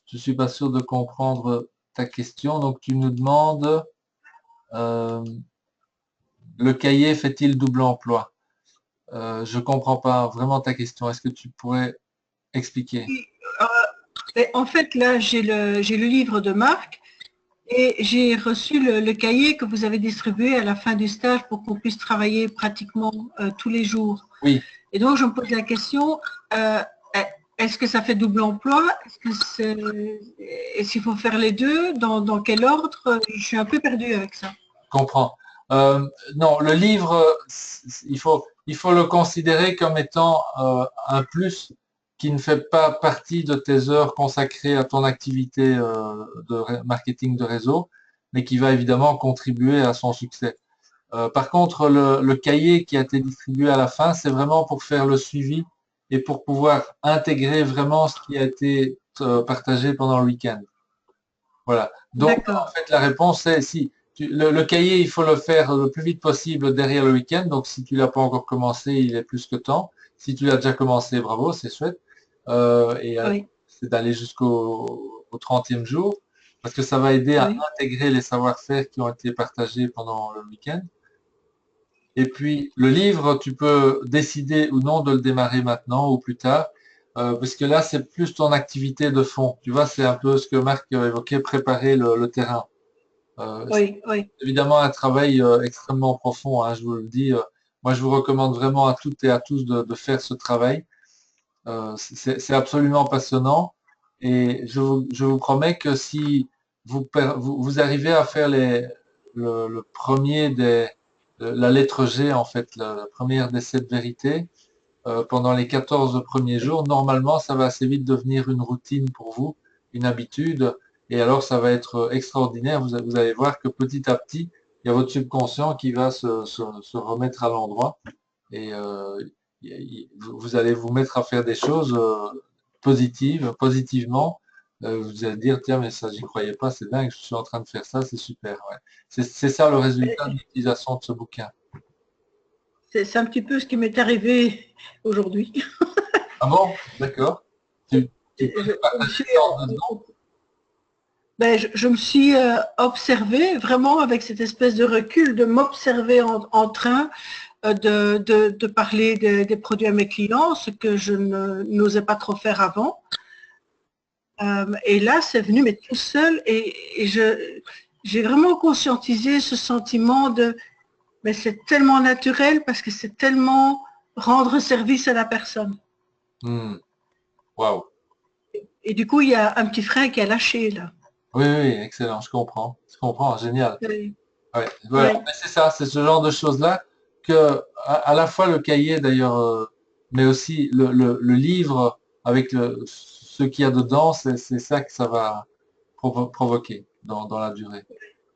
[SPEAKER 1] je suis pas sûr de comprendre ta question. Donc, tu nous demandes, euh, le cahier fait-il double emploi? Je comprends pas vraiment ta question. Est-ce que tu pourrais expliquer?
[SPEAKER 5] En fait, là, j'ai le livre de Marc et j'ai reçu le cahier que vous avez distribué à la fin du stage pour qu'on puisse travailler pratiquement tous les jours.
[SPEAKER 1] Oui.
[SPEAKER 5] Et donc, je me pose la question, est-ce que ça fait double emploi? Est-ce qu'il faut faire les deux? Dans quel ordre? Je suis un peu perdue avec ça.
[SPEAKER 1] Je comprends. Non, le livre, il faut le considérer comme étant un plus qui ne fait pas partie de tes heures consacrées à ton activité de marketing de réseau, mais qui va évidemment contribuer à son succès. Par contre, le cahier qui a été distribué à la fin, c'est vraiment pour faire le suivi et pour pouvoir intégrer vraiment ce qui a été partagé pendant le week-end. Voilà. Donc, en fait, la réponse est si le cahier, il faut le faire le plus vite possible derrière le week-end. Donc, si tu l'as pas encore commencé, il est plus que temps. Si tu l'as déjà commencé, bravo, c'est chouette.
[SPEAKER 5] Oui.
[SPEAKER 1] C'est d'aller au 30e jour parce que ça va aider à intégrer les savoir-faire qui ont été partagés pendant le week-end. Et puis, le livre, tu peux décider ou non de le démarrer maintenant ou plus tard, parce que là, c'est plus ton activité de fond. Tu vois, c'est un peu ce que Marc évoquait, préparer le terrain.
[SPEAKER 5] Oui, oui.
[SPEAKER 1] C'est évidemment un travail extrêmement profond, hein, je vous le dis. Moi, je vous recommande vraiment à toutes et à tous de faire ce travail. C'est absolument passionnant et je vous promets que si vous arrivez à faire le premier la lettre G, en fait, la première des 7 vérités, pendant les 14 premiers jours, normalement, ça va assez vite devenir une routine pour vous, une habitude. Et alors, ça va être extraordinaire. Vous allez voir que petit à petit, il y a votre subconscient qui va se remettre à l'endroit. Et vous allez vous mettre à faire des choses positivement. Vous allez dire, tiens, mais ça, j'y croyais pas, c'est dingue, je suis en train de faire ça, c'est super. Ouais. C'est ça le résultat de l'utilisation de ce bouquin.
[SPEAKER 5] C'est un petit peu ce qui m'est arrivé aujourd'hui.
[SPEAKER 1] Ah bon? D'accord. Tu peux
[SPEAKER 5] Je,
[SPEAKER 1] partager ça en 2 secondes?
[SPEAKER 5] je me suis observée vraiment avec cette espèce de recul, de m'observer en train de parler des produits à mes clients, ce que je n'osais pas trop faire avant. Et là, c'est venu, mais tout seul, et j'ai vraiment conscientisé ce sentiment de, mais c'est tellement naturel parce que c'est tellement rendre service à la personne.
[SPEAKER 1] Waouh.
[SPEAKER 5] Et du coup, il y a un petit frein qui a lâché là.
[SPEAKER 1] Oui, oui, excellent, je comprends, génial.
[SPEAKER 5] Oui.
[SPEAKER 1] Ouais, voilà.
[SPEAKER 5] Oui.
[SPEAKER 1] Mais c'est ça, c'est ce genre de choses-là que, à la fois le cahier d'ailleurs, mais aussi le livre avec ce qu'il y a dedans, c'est ça que ça va provoquer dans la durée.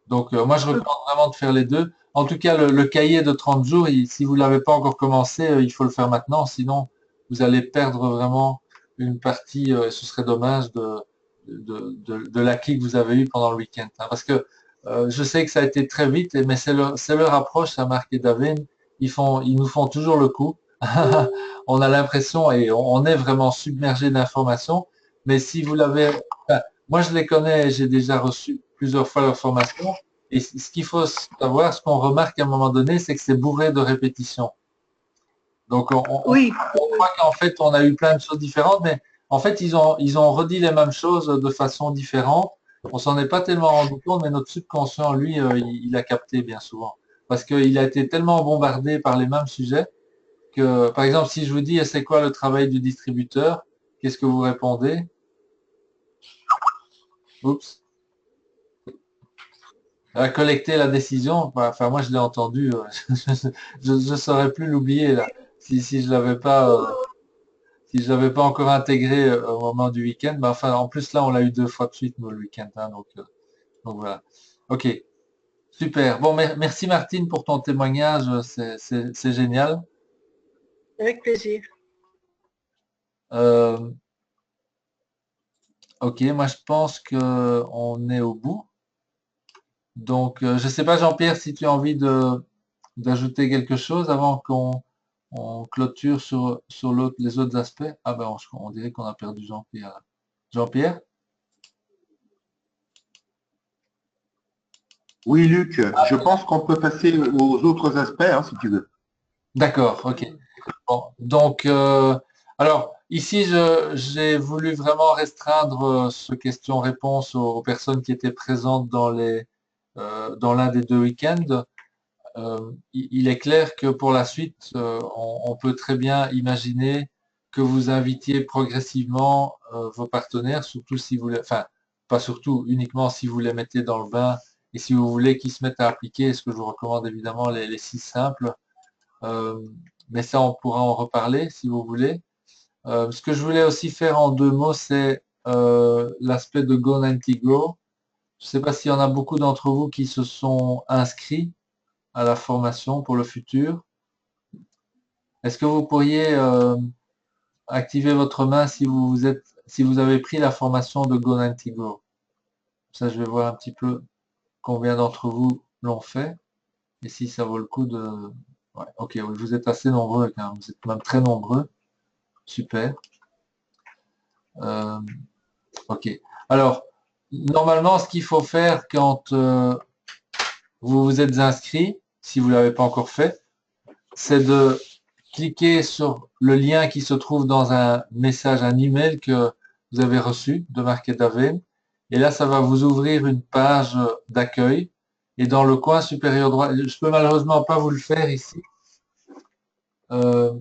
[SPEAKER 1] Donc, moi, je recommande vraiment de faire les deux. En tout cas, le cahier de 30 jours, si vous ne l'avez pas encore commencé, il faut le faire maintenant. Sinon, vous allez perdre vraiment une partie, ce serait dommage de l'acquis que vous avez eu pendant le week-end. Hein. Parce que je sais que ça a été très vite, mais c'est leur approche, ça Marc et David. Ils nous font toujours le coup. On a l'impression, et on est vraiment submergé d'informations. Mais si vous l'avez, enfin, moi je les connais, j'ai déjà reçu plusieurs fois leur formation. Et ce qu'il faut savoir, ce qu'on remarque à un moment donné, c'est que c'est bourré de répétitions. Donc
[SPEAKER 5] Oui.
[SPEAKER 1] on croit qu'en fait on a eu plein de choses différentes, mais en fait ils ont redit les mêmes choses de façon différente. On s'en est pas tellement rendu compte, mais notre subconscient, lui, il a capté bien souvent. Parce qu'il a été tellement bombardé par les mêmes sujets que, par exemple, si je vous dis c'est quoi le travail du distributeur, qu'est-ce que vous répondez? Oups. À collecter la décision, enfin moi je l'ai entendu, je ne saurais plus l'oublier là, si je l'avais pas si je l'avais pas encore intégré au moment du week-end. Mais enfin en plus là on l'a eu 2 fois de suite nous, le week-end, hein, donc voilà. Ok, super. Bon, merci Martine pour ton témoignage, c'est génial.
[SPEAKER 5] Avec plaisir.
[SPEAKER 1] Ok, moi je pense que on est au bout. Donc je sais pas Jean-Pierre si tu as envie d'ajouter quelque chose avant qu'on clôture sur les autres aspects. Ah ben on dirait qu'on a perdu Jean-Pierre. Jean-Pierre?
[SPEAKER 3] Oui, Luc, je pense qu'on peut passer aux autres aspects, hein, si tu veux.
[SPEAKER 1] D'accord, ok. Bon, donc, alors ici, j'ai voulu vraiment restreindre ce question-réponse aux personnes qui étaient présentes dans l'un des 2 week-ends. Il est clair que pour la suite, on peut très bien imaginer que vous invitiez progressivement vos partenaires, surtout si vous les, enfin, pas surtout, uniquement si vous les mettez dans le bain et si vous voulez qu'ils se mettent à appliquer, ce que je vous recommande évidemment les 6 simples. Euh, mais ça, on pourra en reparler si vous voulez. Ce que je voulais aussi faire en 2 mots, c'est l'aspect de Go 90 Grow. Je ne sais pas s'il y en a beaucoup d'entre vous qui se sont inscrits à la formation pour le futur. Est-ce que vous pourriez activer votre main si vous avez pris la formation de Go 90 Grow? Ça, je vais voir un petit peu combien d'entre vous l'ont fait et si ça vaut le coup de. Ouais, ok, oui, vous êtes assez nombreux quand même. Vous êtes même très nombreux. Super. Ok. Alors, normalement, ce qu'il faut faire quand vous vous êtes inscrit, si vous ne l'avez pas encore fait, c'est de cliquer sur le lien qui se trouve dans un message, un email que vous avez reçu de Marc et David. Et là, ça va vous ouvrir une page d'accueil. Et dans le coin supérieur droit, je peux malheureusement pas vous le faire ici,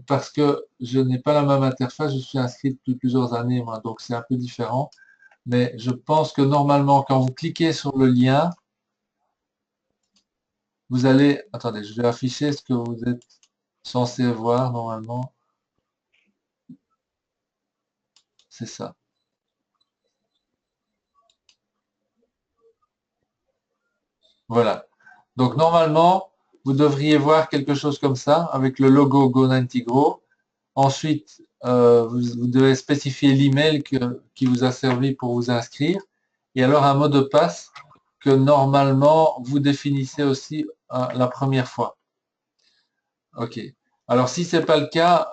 [SPEAKER 1] parce que je n'ai pas la même interface. Je suis inscrit depuis plusieurs années, moi, donc c'est un peu différent. Mais je pense que normalement, quand vous cliquez sur le lien, vous allez... Attendez, je vais afficher ce que vous êtes censé voir normalement. c'est ça. Voilà. Donc normalement, vous devriez voir quelque chose comme ça avec le logo Go90Grow. Ensuite, vous devez spécifier l'email qui vous a servi pour vous inscrire. Et alors un mot de passe que normalement vous définissez aussi la première fois. Ok. Alors si c'est pas le cas,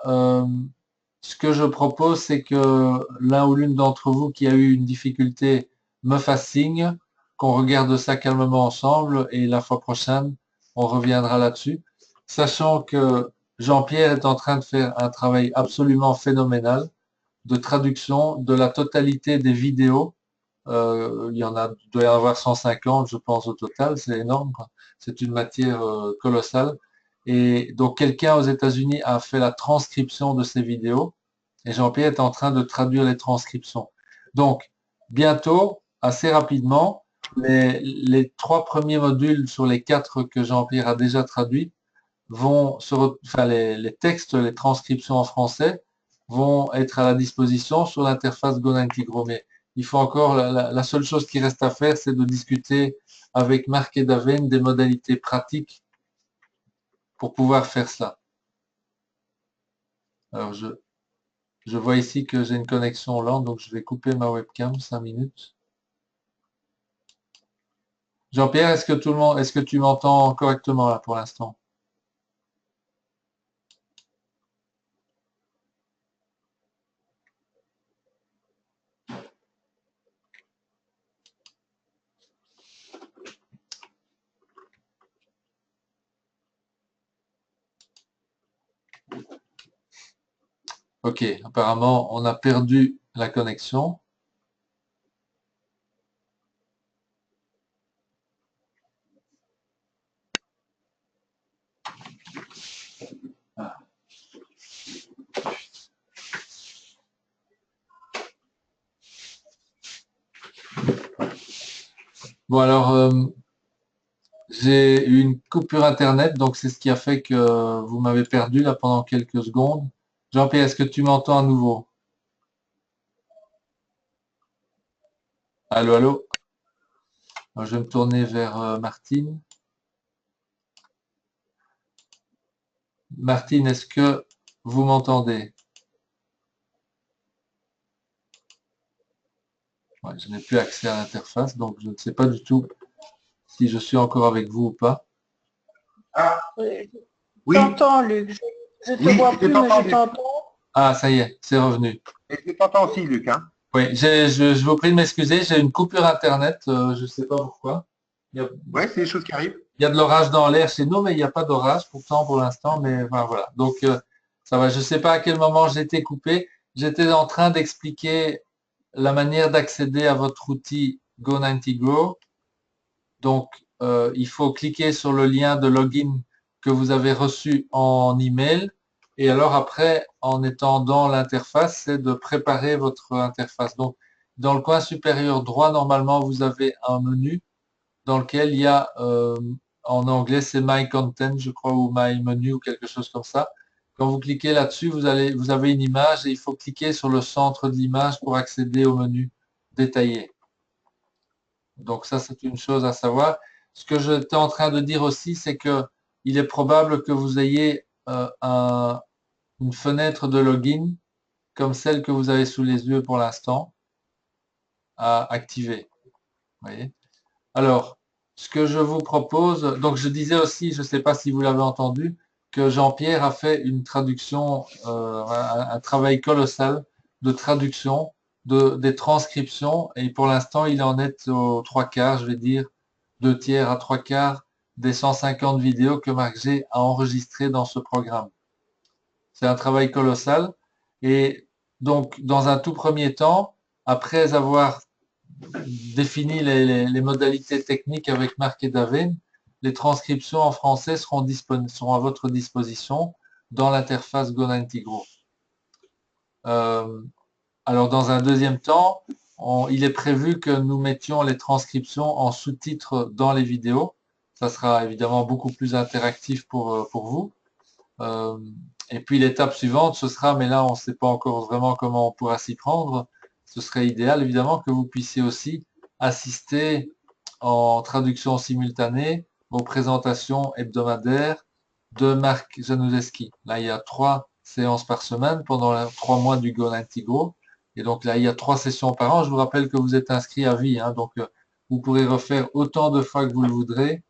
[SPEAKER 1] ce que je propose, c'est que l'un ou l'une d'entre vous qui a eu une difficulté me fasse signe, qu'on regarde ça calmement ensemble et la fois prochaine, on reviendra là-dessus. Sachant que Jean-Pierre est en train de faire un travail absolument phénoménal de traduction de la totalité des vidéos. Il doit y en avoir 150, je pense, au total. C'est énorme, quoi. C'est une matière colossale. Et donc, quelqu'un aux États-Unis a fait la transcription de ces vidéos et Jean-Pierre est en train de traduire les transcriptions. Donc, bientôt, assez rapidement, les 3 premiers modules sur les 4 que Jean-Pierre a déjà traduits les textes, les transcriptions en français vont être à la disposition sur l'interface Go90Grow. Mais il faut encore, la seule chose qui reste à faire, c'est de discuter avec Marc et Daven des modalités pratiques pour pouvoir faire cela. Alors, je vois ici que j'ai une connexion lente, donc je vais couper ma webcam 5 minutes. Jean-Pierre, est-ce que tu m'entends correctement là pour l'instant? Ok, apparemment, on a perdu la connexion. Bon, alors, j'ai eu une coupure Internet, donc c'est ce qui a fait que vous m'avez perdu là pendant quelques secondes. Jean-Pierre, est-ce que tu m'entends à nouveau? Allô, allô? Alors, je vais me tourner vers Martine. Martine, est-ce que vous m'entendez? Ouais, je n'ai plus accès à l'interface, donc je ne sais pas du tout si je suis encore avec vous ou pas.
[SPEAKER 3] Ah,
[SPEAKER 5] Oui.
[SPEAKER 3] oui,
[SPEAKER 5] Je t'entends, Luc. Je te
[SPEAKER 3] Oui,
[SPEAKER 5] vois
[SPEAKER 3] je
[SPEAKER 5] plus, mais
[SPEAKER 3] t'entends,
[SPEAKER 5] je
[SPEAKER 3] Luc.
[SPEAKER 5] t'entends.
[SPEAKER 1] Ah, ça y est, c'est revenu.
[SPEAKER 3] Et je t'entends aussi, Luc. Hein.
[SPEAKER 1] Oui, je vous prie de m'excuser, j'ai une coupure Internet, je ne sais pas pourquoi.
[SPEAKER 3] Ouais, c'est des choses qui arrivent.
[SPEAKER 1] Il y a de l'orage dans l'air chez nous, mais il n'y a pas d'orage pourtant pour l'instant. Mais enfin, voilà. Donc, ça va. Je ne sais pas à quel moment j'ai été coupé. J'étais en train d'expliquer la manière d'accéder à votre outil Go90Grow. Donc, il faut cliquer sur le lien de login que vous avez reçu en email. Et alors après, en étant dans l'interface, c'est de préparer votre interface. Donc, dans le coin supérieur droit, normalement, vous avez un menu dans lequel il y a, en anglais, c'est My Content, je crois, ou My Menu, ou quelque chose comme ça. Quand vous cliquez là-dessus, vous avez une image et il faut cliquer sur le centre de l'image pour accéder au menu détaillé. Donc ça, c'est une chose à savoir. Ce que j'étais en train de dire aussi, c'est que il est probable que vous ayez une fenêtre de login comme celle que vous avez sous les yeux pour l'instant à activer. Voyez. Alors, ce que je vous propose, donc je disais aussi, je ne sais pas si vous l'avez entendu, que Jean-Pierre a fait une traduction, un travail colossal de traduction, des transcriptions, et pour l'instant, il en est aux 3/4, je vais dire, 2/3 à 3/4 des 150 vidéos que Marc G a enregistrées dans ce programme. C'est un travail colossal, et donc, dans un tout premier temps, après avoir défini les modalités techniques avec Marc et Daven, les transcriptions en français seront à votre disposition dans l'interface Go90Grow. Alors, dans un deuxième temps, il est prévu que nous mettions les transcriptions en sous-titres dans les vidéos. Ça sera évidemment beaucoup plus interactif pour vous. Et puis l'étape suivante, ce sera, mais là on ne sait pas encore vraiment comment on pourra s'y prendre, ce serait idéal évidemment que vous puissiez aussi assister en traduction simultanée aux présentations hebdomadaires de Marc Januszewski. Là, il y a 3 séances par semaine pendant les 3 mois du Go 90 Go. Et donc là, il y a 3 sessions par an. Je vous rappelle que vous êtes inscrit à vie, hein, donc vous pourrez refaire autant de fois que vous le voudrez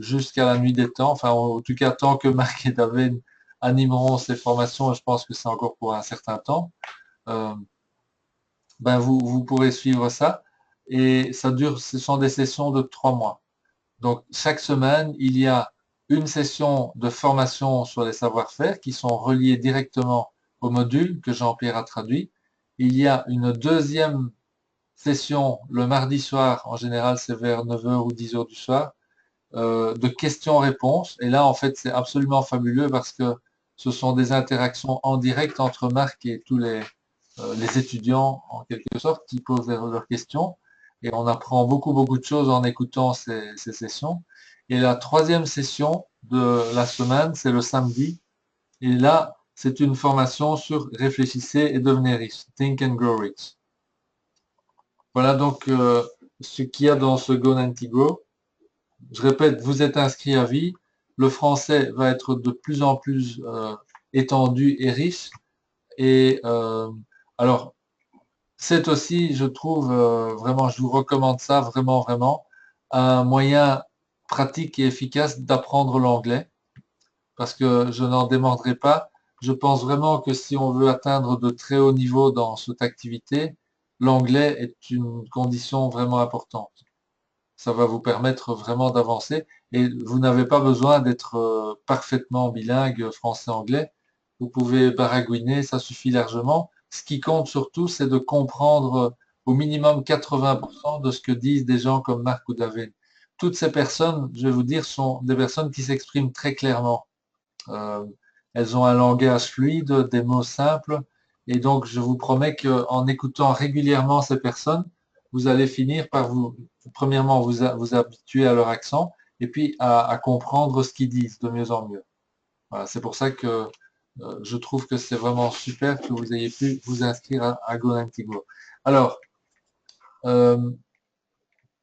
[SPEAKER 1] jusqu'à la nuit des temps. Enfin, en tout cas, tant que Marc et David animeront ces formations, et je pense que c'est encore pour un certain temps, ben vous pourrez suivre ça. Et ça dure, ce sont des sessions de 3 mois. Donc, chaque semaine, il y a une session de formation sur les savoir-faire qui sont reliés directement au module que Jean-Pierre a traduit. Il y a une deuxième session le mardi soir, en général c'est vers 9 h ou 10 h du soir, de questions-réponses. Et là, en fait, c'est absolument fabuleux parce que ce sont des interactions en direct entre Marc et tous les étudiants, en quelque sorte, qui posent leurs questions. Et on apprend beaucoup, beaucoup de choses en écoutant ces sessions. Et la troisième session de la semaine, c'est le samedi. Et là, c'est une formation sur réfléchissez et devenez riche. Think and Grow Rich. Voilà donc ce qu'il y a dans ce Go 90 Go. Je répète, vous êtes inscrit à vie. Le français va être de plus en plus étendu et riche. Et alors, c'est aussi, je trouve, vraiment, je vous recommande ça vraiment, vraiment, un moyen pratique et efficace d'apprendre l'anglais. Parce que je n'en démordrai pas. Je pense vraiment que si on veut atteindre de très hauts niveaux dans cette activité, l'anglais est une condition vraiment importante. Ça va vous permettre vraiment d'avancer et vous n'avez pas besoin d'être parfaitement bilingue français-anglais. Vous pouvez baragouiner, ça suffit largement. Ce qui compte surtout, c'est de comprendre au minimum 80% de ce que disent des gens comme Marc ou David. Toutes ces personnes, je vais vous dire, sont des personnes qui s'expriment très clairement. Elles ont un langage fluide, des mots simples, et donc je vous promets qu'en écoutant régulièrement ces personnes, vous allez finir par premièrement, vous habituer à leur accent, et puis à comprendre ce qu'ils disent de mieux en mieux. Voilà, c'est pour ça que je trouve que c'est vraiment super que vous ayez pu vous inscrire à Go 90 Go. Alors,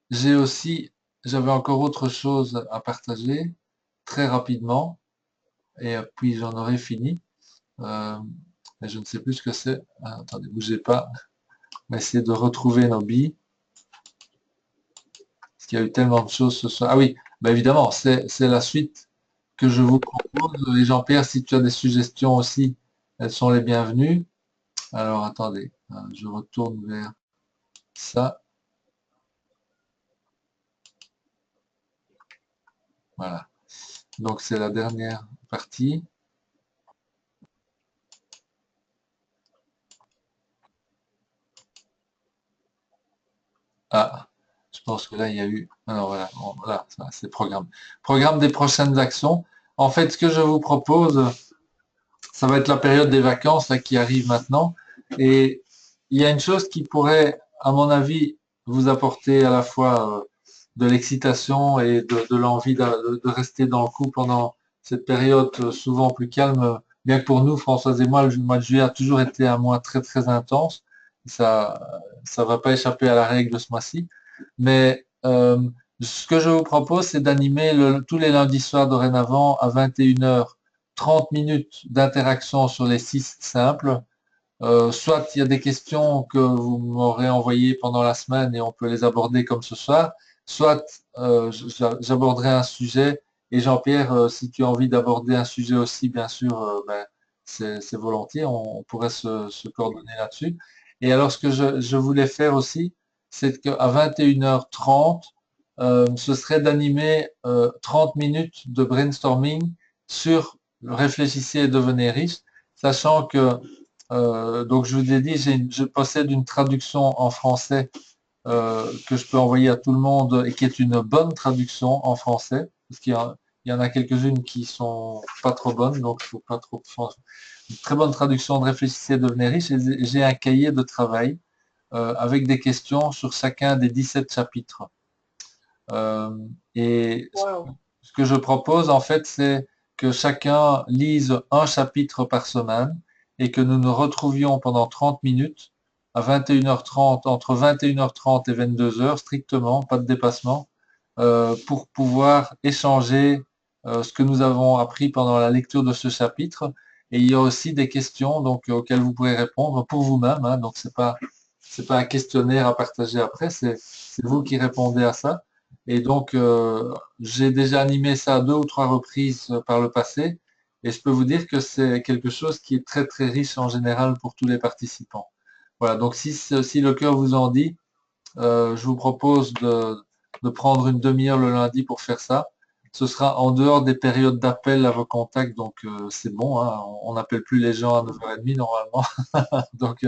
[SPEAKER 1] j'avais encore autre chose à partager très rapidement, et puis j'en aurai fini. Mais je ne sais plus ce que c'est. Ah, attendez, bougez pas. On va essayer de retrouver nos billes. Parce qu'il y a eu tellement de choses ce soir. Ah oui, bah évidemment, c'est la suite que je vous propose. Et Jean-Pierre, si tu as des suggestions aussi, elles sont les bienvenues. Alors attendez, je retourne vers ça. Voilà. Donc c'est la dernière partie. Ah, je pense que là, il y a eu... Alors voilà, voilà, c'est programme. Programme des prochaines actions. En fait, ce que je vous propose, ça va être la période des vacances là, qui arrive maintenant. Et il y a une chose qui pourrait, à mon avis, vous apporter à la fois de l'excitation et de l'envie de rester dans le coup pendant cette période souvent plus calme. Bien que pour nous, Françoise et moi, le mois de juillet a toujours été un mois très très intense. Ça va pas échapper à la règle de ce mois-ci. Mais ce que je vous propose, c'est d'animer tous les lundis soirs dorénavant à 21 h 30 minutes d'interaction sur les 6 simples. Soit il y a des questions que vous m'aurez envoyées pendant la semaine et on peut les aborder comme ce soir, soit j'aborderai un sujet et Jean-Pierre, si tu as envie d'aborder un sujet aussi, bien sûr, ben, c'est volontiers, on pourrait se coordonner là-dessus. Et alors ce que je voulais faire aussi, c'est qu'à 21 h 30, ce serait d'animer 30 minutes de brainstorming sur réfléchissez et devenez riche, sachant que donc je vous ai dit, je possède une traduction en français que je peux envoyer à tout le monde et qui est une bonne traduction en français, parce qu'il y en a quelques-unes qui sont pas trop bonnes, donc il faut pas trop. Une très bonne traduction de réfléchissez et devenez riche. Et j'ai un cahier de travail avec des questions sur chacun des 17 chapitres. Et
[SPEAKER 2] Wow.
[SPEAKER 1] ce que je propose en fait, c'est que chacun lise un chapitre par semaine et que nous nous retrouvions pendant 30 minutes à 21h30, entre 21h30 et 22h, strictement, pas de dépassement, pour pouvoir échanger ce que nous avons appris pendant la lecture de ce chapitre. Et il y a aussi des questions donc, auxquelles vous pourrez répondre pour vous-même. Hein, donc, c'est pas un questionnaire à partager après, c'est vous qui répondez à ça. Et donc, j'ai déjà animé ça à 2 ou 3 reprises par le passé. Et je peux vous dire que c'est quelque chose qui est très, très riche en général pour tous les participants. Voilà, donc si le cœur vous en dit, je vous propose de prendre une demi-heure le lundi pour faire ça. Ce sera en dehors des périodes d'appel à vos contacts, donc c'est bon, hein, on n'appelle plus les gens à 9h30 normalement. Donc,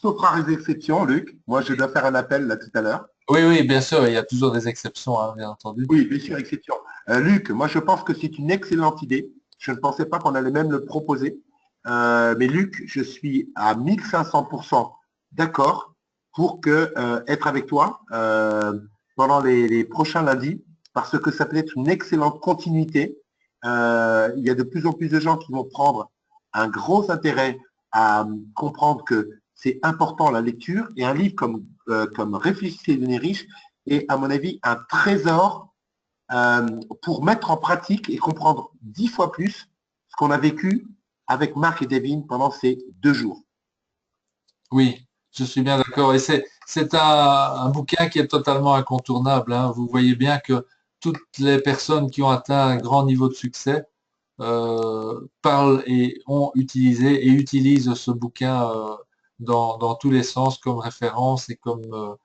[SPEAKER 3] Sauf rares exceptions, Luc. Moi, je dois faire un appel là tout à l'heure.
[SPEAKER 1] oui, bien sûr, il y a toujours des exceptions, hein, bien entendu.
[SPEAKER 3] Oui, bien sûr, exception. Luc, moi, je pense que c'est une excellente idée. Je ne pensais pas qu'on allait même le proposer. Mais Luc, je suis à 1500% d'accord pour être avec toi pendant les prochains lundis, parce que ça peut être une excellente continuité. Il y a de plus en plus de gens qui vont prendre un gros intérêt à comprendre que c'est important la lecture, et un livre comme Réfléchissez et devenez riche est, à mon avis, un trésor pour mettre en pratique et comprendre 10 fois plus ce qu'on a vécu avec Marc et Devin pendant ces 2 jours.
[SPEAKER 1] Oui, je suis bien d'accord. Et c'est un bouquin qui est totalement incontournable. Hein. Vous voyez bien que toutes les personnes qui ont atteint un grand niveau de succès parlent et ont utilisé et utilisent ce bouquin dans tous les sens comme référence et comme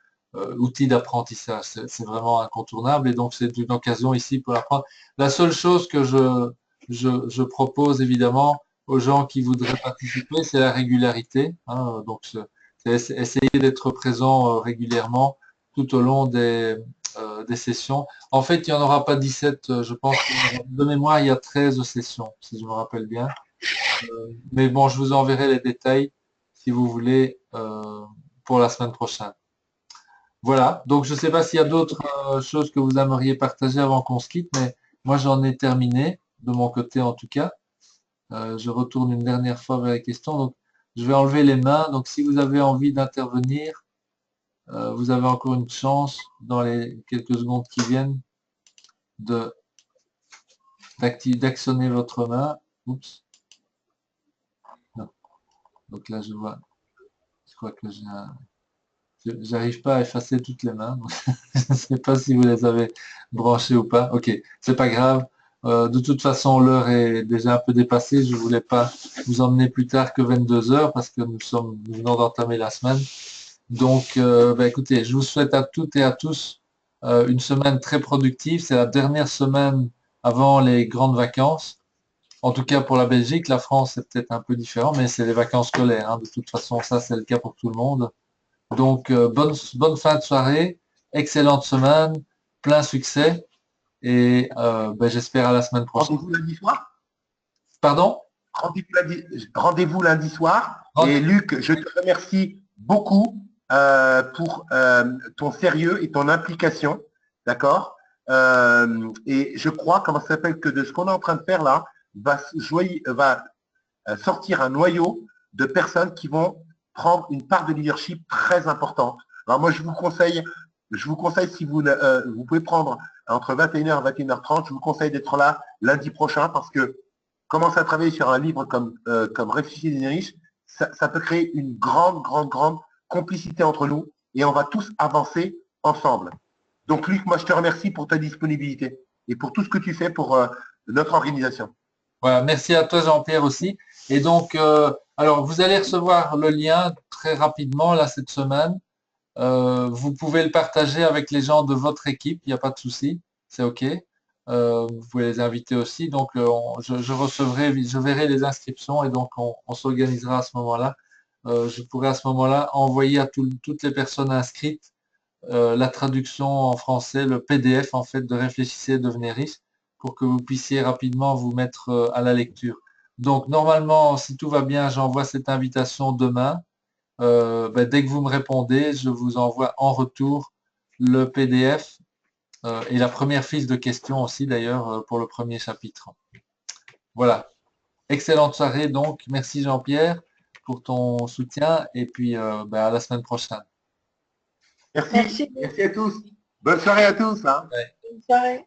[SPEAKER 1] outil d'apprentissage. C'est vraiment incontournable et donc c'est une occasion ici pour apprendre. La seule chose que je propose évidemment aux gens qui voudraient participer, c'est la régularité. Hein, donc c'est essayer d'être présent régulièrement tout au long des sessions. En fait, il n'y en aura pas 17, je pense que de mémoire, il y a 13 sessions, si je me rappelle bien. Mais bon, je vous enverrai les détails, si vous voulez, pour la semaine prochaine. Voilà, donc je ne sais pas s'il y a d'autres choses que vous aimeriez partager avant qu'on se quitte, mais moi j'en ai terminé, de mon côté en tout cas. Je retourne une dernière fois vers les questions. Donc, je vais enlever les mains. Donc, si vous avez envie d'intervenir, vous avez encore une chance dans les quelques secondes qui viennent d'actionner votre main. Oups. Non. Donc là, je vois. Je crois que j'arrive pas à effacer toutes les mains. Donc je ne sais pas si vous les avez branchées ou pas. Ok, c'est pas grave. De toute façon, l'heure est déjà un peu dépassée. Je voulais pas vous emmener plus tard que 22h parce que nous venons d'entamer la semaine. Donc, écoutez, je vous souhaite à toutes et à tous une semaine très productive. C'est la dernière semaine avant les grandes vacances. En tout cas pour la Belgique, la France c'est peut-être un peu différent, mais c'est les vacances scolaires. Hein. De toute façon, ça c'est le cas pour tout le monde. Donc, bonne fin de soirée, excellente semaine, plein succès. Et j'espère à la semaine prochaine.
[SPEAKER 3] Rendez-vous lundi soir.
[SPEAKER 1] Pardon?
[SPEAKER 3] Rendez-vous lundi soir. Et Luc, je te remercie beaucoup pour ton sérieux et ton implication. D'accord? Et je crois, comment ça s'appelle, que de ce qu'on est en train de faire là, va sortir un noyau de personnes qui vont prendre une part de leadership très importante. Alors moi, je vous conseille si vous pouvez prendre entre 21h et 21h30, je vous conseille d'être là lundi prochain parce que commencer à travailler sur un livre comme Réfléchissez et devenez riche, ça peut créer une grande complicité entre nous et on va tous avancer ensemble. Donc Luc, moi je te remercie pour ta disponibilité et pour tout ce que tu fais pour notre organisation.
[SPEAKER 1] Voilà, merci à toi Jean-Pierre aussi. Et donc, alors vous allez recevoir le lien très rapidement là cette semaine. Vous pouvez le partager avec les gens de votre équipe, il n'y a pas de souci, c'est OK. Vous pouvez les inviter aussi. Donc, je verrai les inscriptions et donc on s'organisera à ce moment-là. Je pourrai à ce moment-là envoyer à toutes les personnes inscrites la traduction en français, le PDF en fait de Réfléchissez et devenez riche pour que vous puissiez rapidement vous mettre à la lecture. Donc, normalement, si tout va bien, j'envoie cette invitation demain. Dès que vous me répondez, je vous envoie en retour le PDF et la première fiche de questions aussi d'ailleurs pour le premier chapitre. Voilà. Excellente soirée donc. Merci Jean-Pierre pour ton soutien et puis à la semaine prochaine.
[SPEAKER 3] Merci. Merci à tous. Bonne soirée à tous. Hein.
[SPEAKER 1] Ouais.
[SPEAKER 5] Bonne soirée.